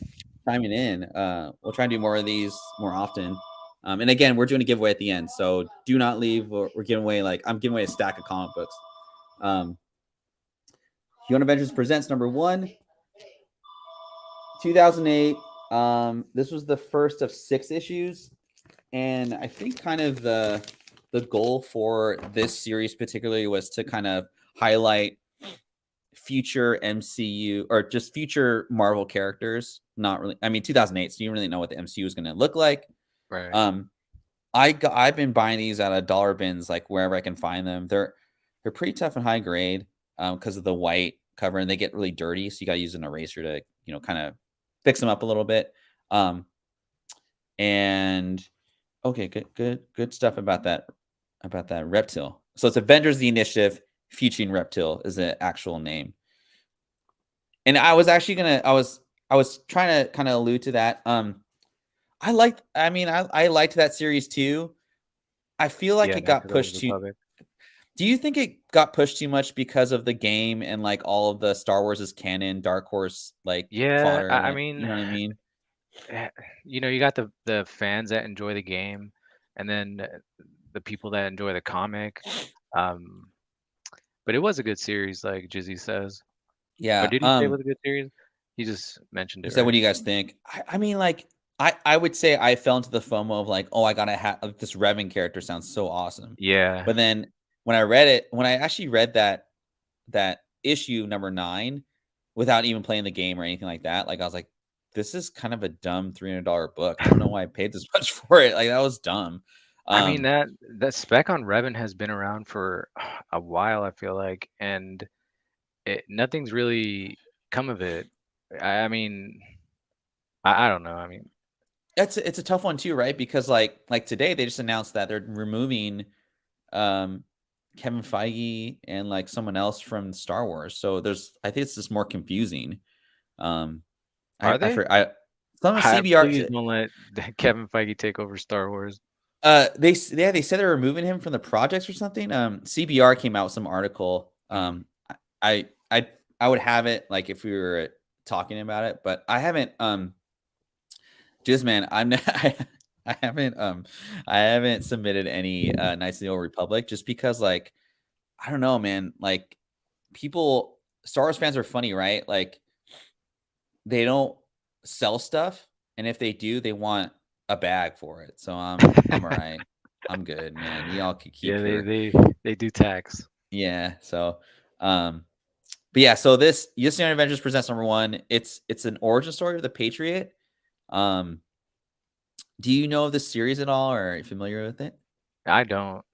chiming in. We'll try and do more of these more often. And again, we're doing a giveaway at the end, so do not leave. We're giving away I'm giving away a stack of comic books. Young Adventures presents number 1, 2008. This was the first of 6 issues, and I think kind of the goal for this series particularly was to kind of highlight future MCU or just future Marvel characters. Not really. I mean, 2008, so you didn't really know what the MCU was going to look like. Right. I've been buying these out of dollar bins, like wherever I can find them. They're pretty tough and high grade because of the white cover, and they get really dirty. So you got to use an eraser to kind of fix them up a little bit. And okay, good stuff about that Reptile. So it's Avengers: The Initiative featuring Reptile is the actual name. And I was actually I was trying to kind of allude to that. I liked that series too. I feel like Yeah, it Knights got of the Old pushed too. Republic. Do you think it got pushed too much because of the game and like all of the Star Wars is canon, Dark Horse like Yeah, fodder? I Like, mean, you know what I mean? you got the fans that enjoy the game, and then the people that enjoy the comic. Um, but it was a good series, like Jizzy says. Or Yeah. did he say it was a good series? He just mentioned He it, said, "What right? do you guys think?" I mean, like, I would say I fell into the FOMO of like, oh, I gotta have this Revan character sounds so awesome. Yeah. But then when I actually read that issue number 9 without even playing the game or anything like that, like I was like, this is kind of a dumb $300 book. I don't know why I paid this much for it. Like that was dumb. I mean Um, that spec on Revan has been around for a while, I feel like, and nothing's really come of it. I mean, I don't know. I mean, it's a tough one too, right? Because like today they just announced that they're removing um Kevin Feige and like someone else from Star Wars. So I think it's just more confusing. Um, are I they? for I some of CBR. Please don't let Kevin Feige take over Star Wars. They said they're removing him from the projects or something. CBR came out with some article. I I I would have it like if we were talking about it, but I haven't. Just man, I haven't I haven't submitted any Knights of the Old Republic just because like I don't know, man. Like people, Star Wars fans are funny, right? Like they don't sell stuff, and if they do, they want a bag for it. So I'm all right. I'm good, man. Y'all could Yeah, keep your they do tax. yeah. So um, but yeah. So this Young Adventures presents number 1. It's an origin story of the Patriot. Um, do you know this series at all, or are you familiar with it? I don't,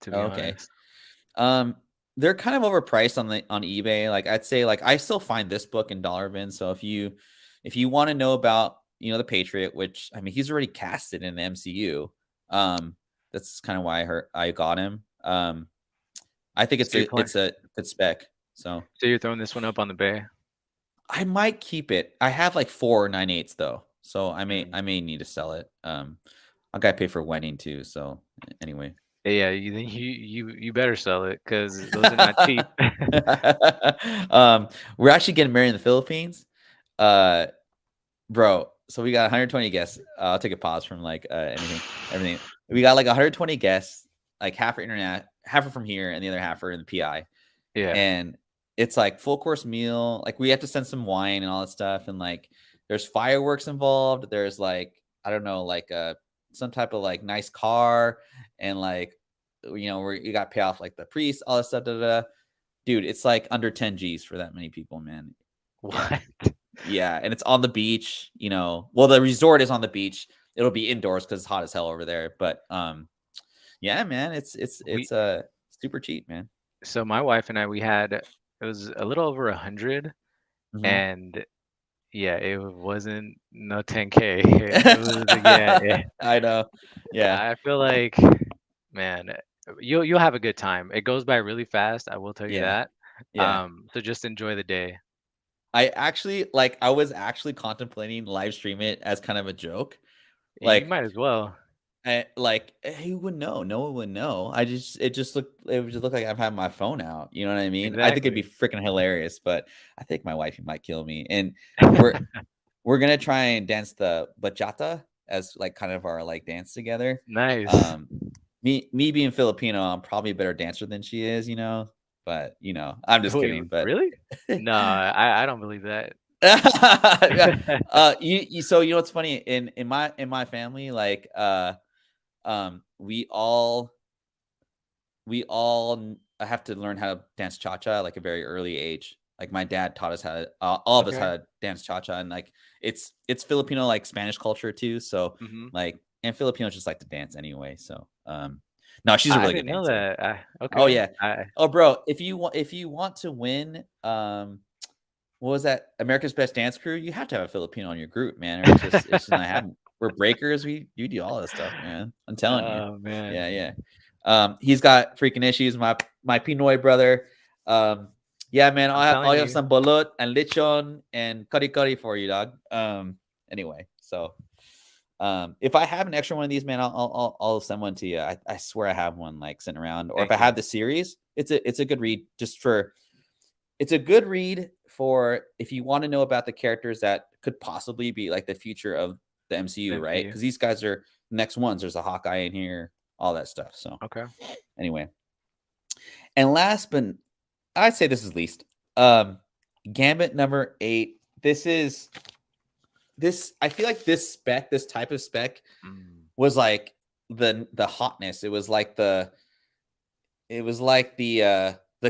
to be Okay. honest. Um, they're kind of overpriced on eBay. Like I'd say, like I still find this book in dollar bins. So if you want to know about the Patriot, which I mean he's already casted in the MCU. That's kind of why I got him. I think So you're playing. it's a good spec. So So you're throwing this one up on the bay. I might keep it. I have like 4 9/8 though, so Mm. I may need to sell it. I got to pay for wedding too. So anyway. Yeah, you better sell it because those are not cheap. We're actually getting married in the Philippines. Uh, bro, so we got 120 guests. I'll take a pause from like everything. We got like 120 guests, like half are internet, half are from here, and the other half are in the PI. Yeah. And it's like full course meal. Like we have to send some wine and all that stuff, and like there's fireworks involved. There's like I don't know, like some type of like nice car, and like where you got to pay off like the priest, all this stuff. Da, da, da. Dude, it's like under 10 G's for that many people, man. Yeah. What? Yeah. And it's on the beach, well, the resort is on the beach. It'll be indoors because it's hot as hell over there. But yeah, man, We it's super cheap, man. so my wife and I we had it was a little over 100, Hmm. and Yeah, it wasn't no 10K. It was yeah, I know. Yeah. I feel like, man, you'll have a good time. It goes by really fast, I will tell you Yeah. that. Yeah. So just enjoy the day. I actually like I was actually contemplating live stream it as kind of a joke. You Like might as well. like who would know? No one would know. It would just look like I'm having my phone out. You know what I mean? I think it'd be Exactly. freaking hilarious, but I think my wife might kill me. And we're we're gonna try and dance the bachata as like kind of our like dance together. Nice. Um, me being Filipino, I'm probably a better dancer than she is, but I'm just Wait, kidding. But really? No, I don't believe that. yeah, so what's funny in my family, like we all have to learn how to dance cha-cha like a very early age. Like my dad taught us how to, all of us Okay. how to dance cha-cha, and like it's Filipino like Spanish culture too. So Mhm. like, and Filipinos just like to dance anyway. So no, she's a I really good didn't know dancer. that. Oh Okay. yeah. Oh bro, if you want to win, what was that? America's Best Dance Crew? You have to have a Filipino in your group, man, or it's just not happening. We're breakers. We do all this stuff, man. I'm telling you. Oh man. Yeah, yeah. He's got freaking issues. My Pinoy brother. Um, yeah, man. I'm I'll telling have you. some balut and lechon and curry curry for you, dog. Anyway, so if I have an extra one of these, man, I'll send one to you. I swear I have one like sitting around. Or if I Thank you. have the series, it's a good read just for it's a good read for if you want to know about the characters that could possibly be like the future of the MCU, right? MCU. Because these guys are the next ones. There's a Hawkeye in here, all that stuff. So Okay. anyway, and last but I'd say this is least, um, Gambit number 8. This. I feel like this type of spec Mm. was like the hotness. It was like the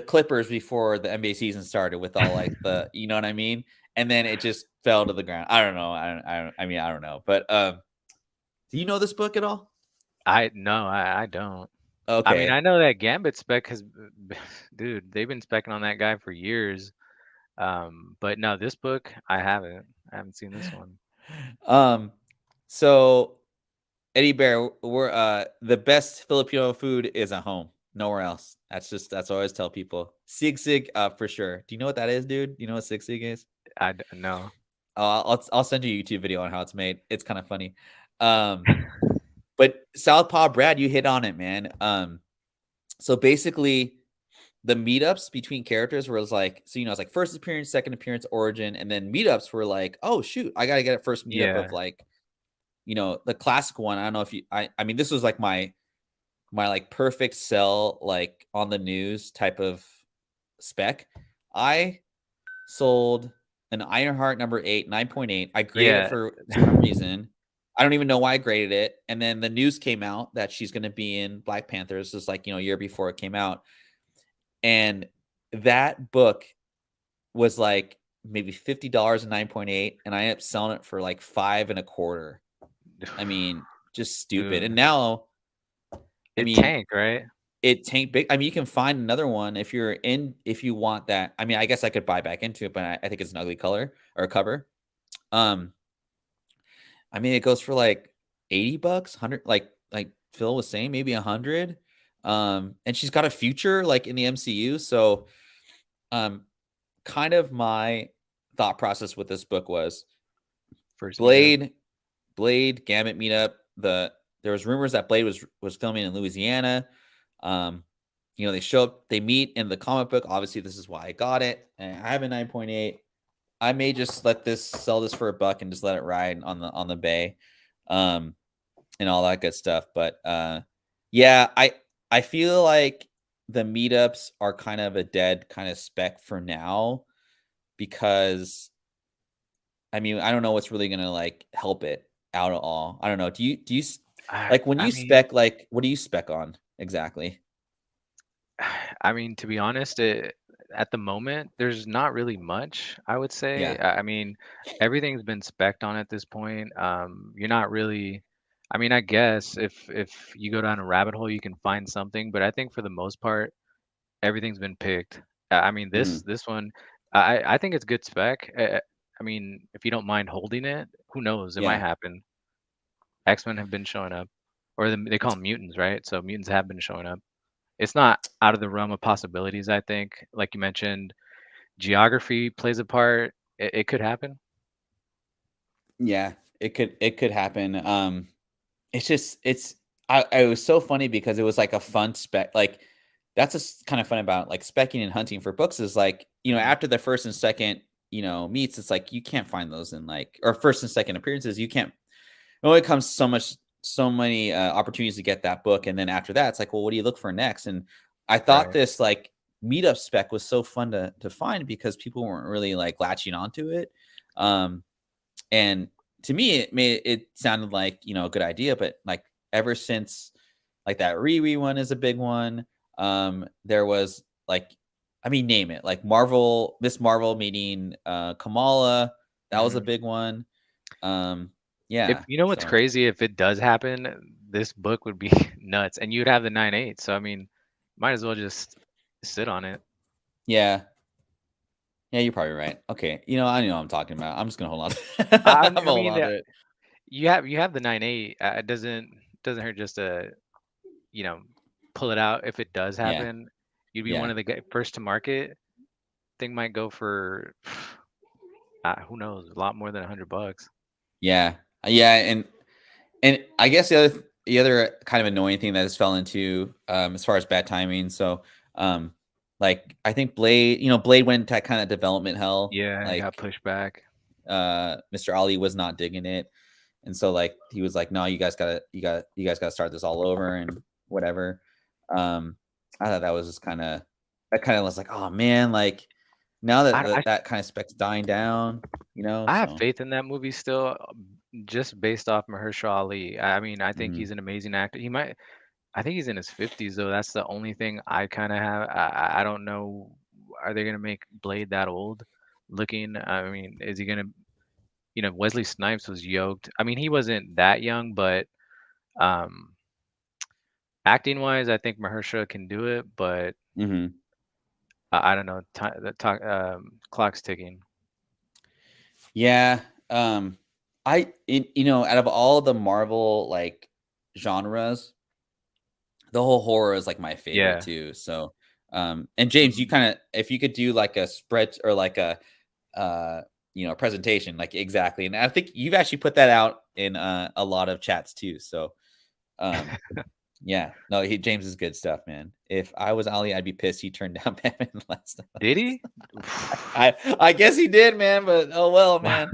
Clippers before the NBA season started with all like you know what I mean? And then it just fell to the ground. I don't know. I don't know. But do you know this book at all? I no, I don't. I mean, I Okay. know that Gambit spec has, dude, they've been specking on that guy for years. But no, this book I haven't. I haven't seen this one. Um so Eddie Bear, we're the best Filipino food is at home. Nowhere else. That's what I always tell people. Sig for sure. Do you know what that is, dude? Do you know what sig is? No. I'll send you a YouTube video on how it's made. It's kind of funny. Um, but Southpaw Brad, you hit on it, man. So basically, the meetups between characters was like, so it's like first appearance, second appearance, origin, and then meetups were like, oh shoot, I gotta get a first meetup Yeah. of like, the classic one. I don't know if you, I mean, this was like my like perfect sell, like on the news type of spec. I sold an Ironheart number 8, 9.8. I graded it Yeah. for some reason. I don't even know why I graded it. And then the news came out that she's going to be in Black Panthers, just like, a year before it came out. And that book was like maybe $50 and 9.8. And I ended up selling it for like five and a quarter. I mean, just stupid. Dude, And now, I it mean, tanked, right? it tanked big. I mean, you can find another one if you want that. I mean, I guess I could buy back into it, but I think it's an ugly color or cover. Um, I mean, it goes for like $80, 100, like Phil was saying, maybe 100. And she's got a future like in the MCU. So, um, kind of my thought process with this book was First meetup. Blade, Gambit meetup. There was rumors that Blade was filming in Louisiana. Um, they show up, they meet in the comic book. Obviously, this is why I got it. And I have a 9.8. I may just sell this for a buck and just let it ride on the bay, um, and all that good stuff. But yeah, I feel like the meetups are kind of a dead kind of spec for now because I mean I don't know what's really gonna like help it out at all. I don't know. Like when I you mean, spec, like what do you spec on exactly? I mean, to be honest, at the moment, there's not really much, I would say. Yeah. I mean, everything's been specced on at this point. You're not really, I mean, I guess if you go down a rabbit hole, you can find something, but I think for the most part, everything's been picked. I mean, this Mhm. this one, I think it's good spec. I mean, if you don't mind holding it, who knows? It might Yeah. happen. X-Men have been showing up, or they call them mutants, right? So mutants have been showing up. It's not out of the realm of possibilities, I think. Like you mentioned, geography plays a part. It could happen. Yeah, it could happen. It's just it was so funny because it was like a fun spec. Like that's kind of fun about like specking and hunting for books is like Mhm. after the first and second meets, it's like you can't find those in like or first and second appearances. You can't. It only comes so many opportunities to get that book, and then after that, it's like, well, what do you look for next? And I thought Right. this like meetup spec was so fun to find because people weren't really like latching onto it. Um, and to me, it sounded like, a good idea, but like ever since like that Riri one is a big one. There was like, I mean, name it like Miss Marvel meeting Kamala. That was a Mhm. big one. Um, If yeah. you know what's So crazy, if it does happen, this book would be nuts, and you'd have the 9/8. So I mean, might as well just sit on it. yeah. Yeah, you're probably right. Okay. I know what I'm talking about. I'm just gonna hold on. I, I'm gonna I hold mean, on to it. you have the 9/8. It doesn't hurt just to you know pull it out if it does Yeah. happen. You'd be one Yeah. of the first to market. Thing might go for who knows, a lot more than $100. Yeah. Yeah. And I guess the other kind of annoying thing that has fell into, as far as bad timing. So, um, like I think Blade went into kind of development hell. Yeah, it got Like, pushed back. Mr. Ali was not digging it, and so like he was like, "No, you guys gotta start this all over and whatever." Um, I thought that was just that kind of was like, "Oh man!" Like now that I, I that kind of spec's dying down, I have So faith in that movie still, just based off Mahershala Ali. I mean, I think mhm, he's an amazing actor. I think he's in his 50s though. That's the only thing I kind of have. I don't know. Are they gonna make Blade that old looking? I mean, is he gonna? Wesley Snipes was yoked. I mean, he wasn't that young, but um, acting wise, I think Mahershala can do it. But mhm. I don't know. Clock's ticking. Yeah. Out of all the Marvel like genres, the whole horror is like my favorite Yeah. too. So, and James, you Mhm. kind of, if you could do like a spread or like uh, presentation, like exactly. And I think you've actually put that out in a lot of chats too. So, um, yeah, no, James is good stuff, man. If I was Ali, I'd be pissed he turned down Batman the Last of Did Us. he? I guess he did, man. But oh well, Wow. man.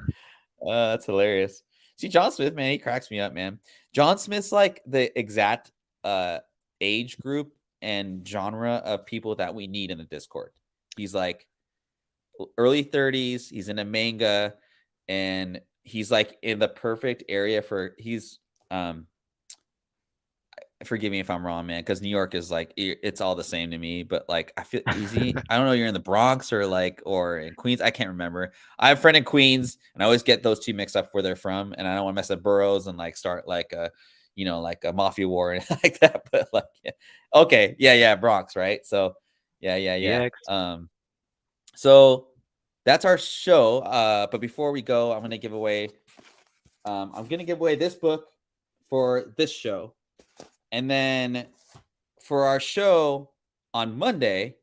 That's hilarious. See, John Smith, man, he cracks me up, man. John Smith's like the exact uh age group and genre of people that we need in the Discord. He's like early 30s, he's in a manga, and he's like in the perfect area he's um forgive me if I'm wrong, man, because New York is like it's all the same to me. But like, I feel easy. I don't know. You're in the Bronx or in Queens. I can't remember. I have a friend in Queens, and I always get those two mixed up where they're from. And I don't want to mess up boroughs and like start like like a mafia war and like that. But like, yeah. Okay, yeah, Bronx, right? So, yeah. BX. So that's our show. But before we go, I'm gonna give away this book for this show. And then for our show on Monday,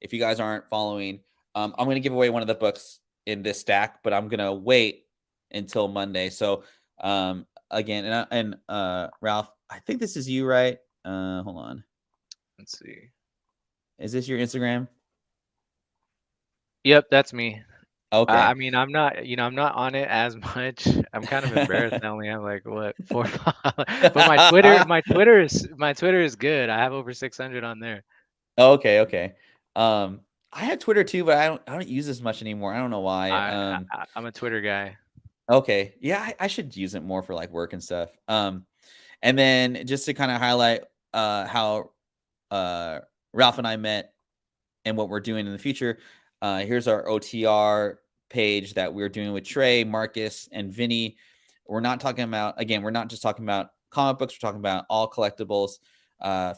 if you guys aren't following, I'm going to give away one of the books in this stack, but I'm going to wait until Monday. So, again, Ralph, I think this is you, right? Hold on. Let's see. Is this your Instagram? Yep, that's me. I Okay. mean, I'm not on it as much. I'm kind of embarrassed. I only have like what 4, but my Twitter is good. I have over 600 on there. Okay. I have Twitter too, but I don't use this much anymore. I don't know why. I'm a Twitter guy. Okay. Yeah, I should use it more for like work and stuff. And then just to kind of highlight how Ralph and I met and what we're doing in the future, here's our OTR page that we're doing with Trey, Marcus, and Vinny. We're not just talking about comic books, we're talking about all collectibles.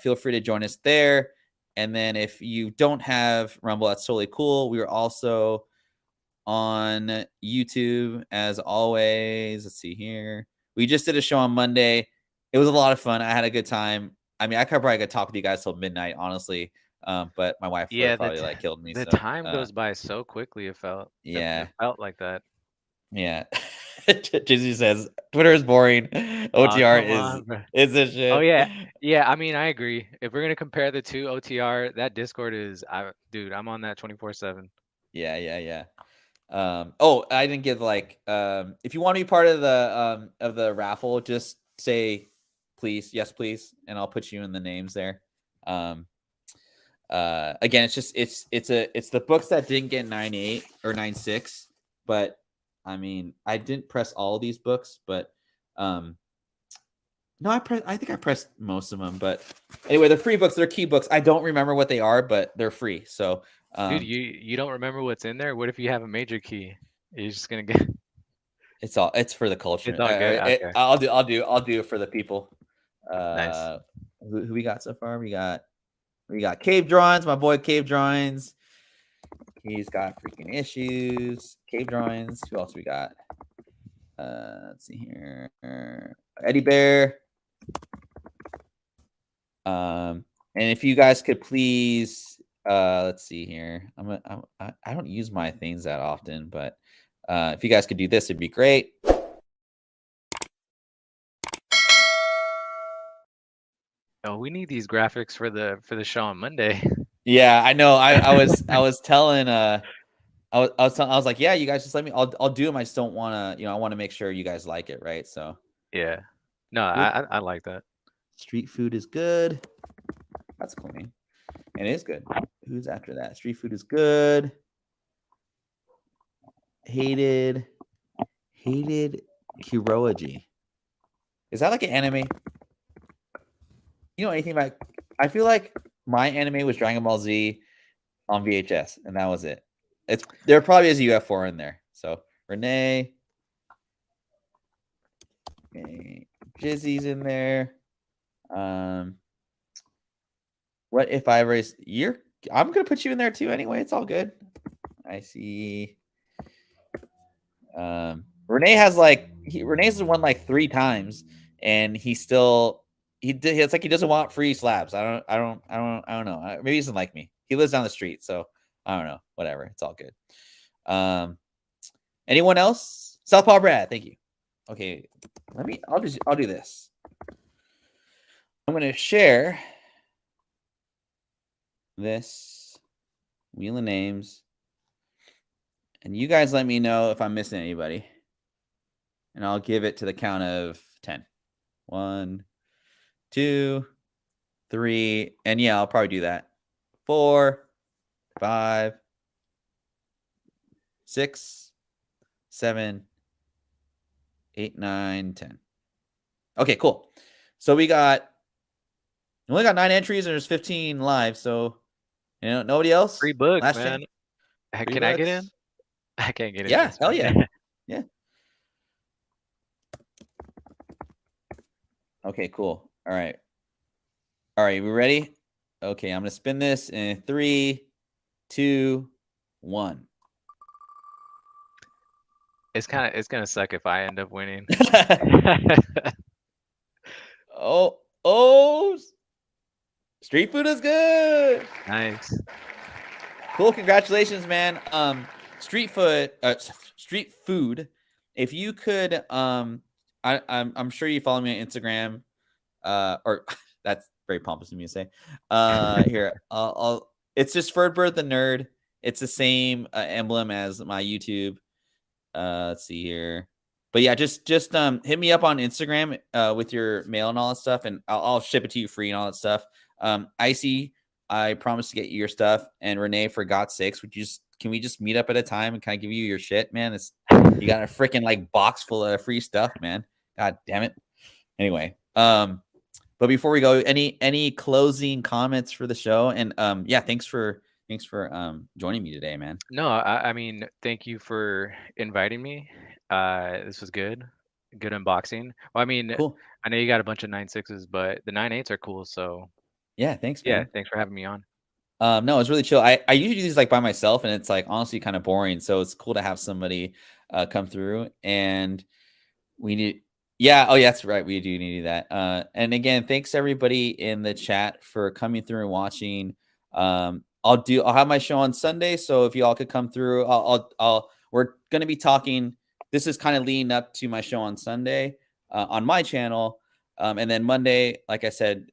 Feel free to join us there. And then if you don't have Rumble, that's totally cool. We are also on YouTube as always. Let's see here. We just did a show on Monday. It was a lot of fun. I had a good time. I mean, I could probably talk with you guys till midnight, honestly. But my wife would Yeah, have probably like killed me. the So time goes by so quickly. It yeah, felt like that. yeah. Jizzy says Twitter is boring. Oh, OTR come on, bro. is this Oh shit. yeah, yeah. I mean, I agree. If we're gonna compare the two, OTR, that Discord is, dude, I'm on that 24/7. Yeah, yeah, yeah. Oh, I didn't give like if you want to be part of the raffle, just say please, yes, please, and I'll put you in the names there. Um again, it's just it's the books that didn't get 9.8 or 9.6, but I mean, I didn't press all of these books, but um no, I think I pressed most of them, but anyway, they're free books, they're key books. I don't remember what they are, but they're free. So Dude, um you don't remember what's in there? What if you have a major key? You're just gonna get it's for the culture. it's all good. Okay, I'll do it for the people. nice. Uh, who we got so far? We got Cave Drawings, my boy Cave Drawings. He's got freaking issues. Cave Drawings. Who else we got? Let's see here. Eddie Bear. And if you guys could please, let's see here. I don't use my things that often, but if you guys could do this, it'd be great. Oh, we need these graphics for the show on Monday. Yeah, I know. I was telling I was like, yeah, you guys just let me. I'll do them. I just don't want to. I want to make sure you guys like it, right? So Yeah. No, good. I like that. Street food is good. That's cool, man. And it is good. Who's after that? Street food is good. Hated Kuroji. Is that like an anime? You know anything about? I feel like my anime was Dragon Ball Z on VHS, and that was it. There probably is a UF4 in there. So Renee, okay, Jizzy's in there. What if I raise you're? I'm gonna put you in there too. Anyway, it's all good. I see. Renee has Renee's won like 3 times, and he still he did. It's like he doesn't want free slabs. I don't know. Maybe he doesn't like me. He lives down the street, so I don't know. Whatever. It's all good. Anyone else? Southpaw Brad. Thank you. Okay, I'll do this. I'm gonna share this wheel of names, and you guys let me know if I'm missing anybody, and I'll give it to the count of 10. 1, 2, 3, and yeah, I'll probably do that. 4, 5, 6, 7, 8, 9, 10. Okay, cool. So we only got 9 entries and there's 15 live. So nobody else. Free books, Last man. chance. Free Can I get in? books. I can't get in Yeah, this, hell man. yeah. Yeah. Okay, cool. All right. We ready? Okay, I'm gonna spin this in 3, 2, 1. It's gonna suck if I end up winning. oh, street food is good. Nice. Cool, congratulations, man. Street food. If you could, I'm sure you follow me on Instagram. Or that's very pompous of me to say. Here, I'll. It's just Ferdbird the Nerd. It's the same emblem as my YouTube. Let's see here. But yeah, just hit me up on Instagram with your mail and all that stuff, and I'll ship it to you free and all that stuff. Icy, I promise to get you your stuff. And Renee, for God's sakes, can we just meet up at a time and kind of give you your shit, man? You got a freaking like box full of free stuff, man. God damn it. Anyway, but before we go, any closing comments for the show? And yeah, thanks for joining me today, man. No, I mean, thank you for inviting me. This was good. Good unboxing. Well, I mean, Cool. I know you got a bunch of 9.6s, but the 9.8s are cool. So Yeah, thanks, yeah, man. thanks for having me on. No, it's really chill. I usually do these like by myself, and it's like honestly kind of boring. So it's cool to have somebody come through. And we need, yeah. Oh, yeah, that's right. We do need that. And again, thanks everybody in the chat for coming through and watching. I'll have my show on Sunday, so if you all could come through, we're gonna be talking. This is kind of leading up to my show on Sunday on my channel, and then Monday, like I said,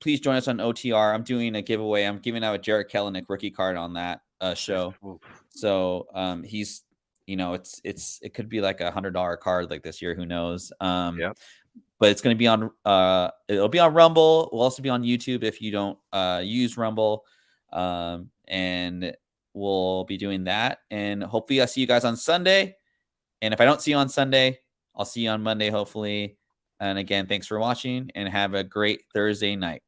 please join us on OTR. I'm doing a giveaway. I'm giving out a Jarrett Kellenick rookie card on that show. Oof. So he's, it could be like $100 card like this year, who knows. Yep. But it's going to be on it'll be on Rumble. We'll also be on YouTube if you don't use Rumble. And we'll be doing that, and hopefully I'll see you guys on Sunday. And if I don't see you on Sunday, I'll see you on Monday, hopefully. And again, thanks for watching, and have a great Thursday night.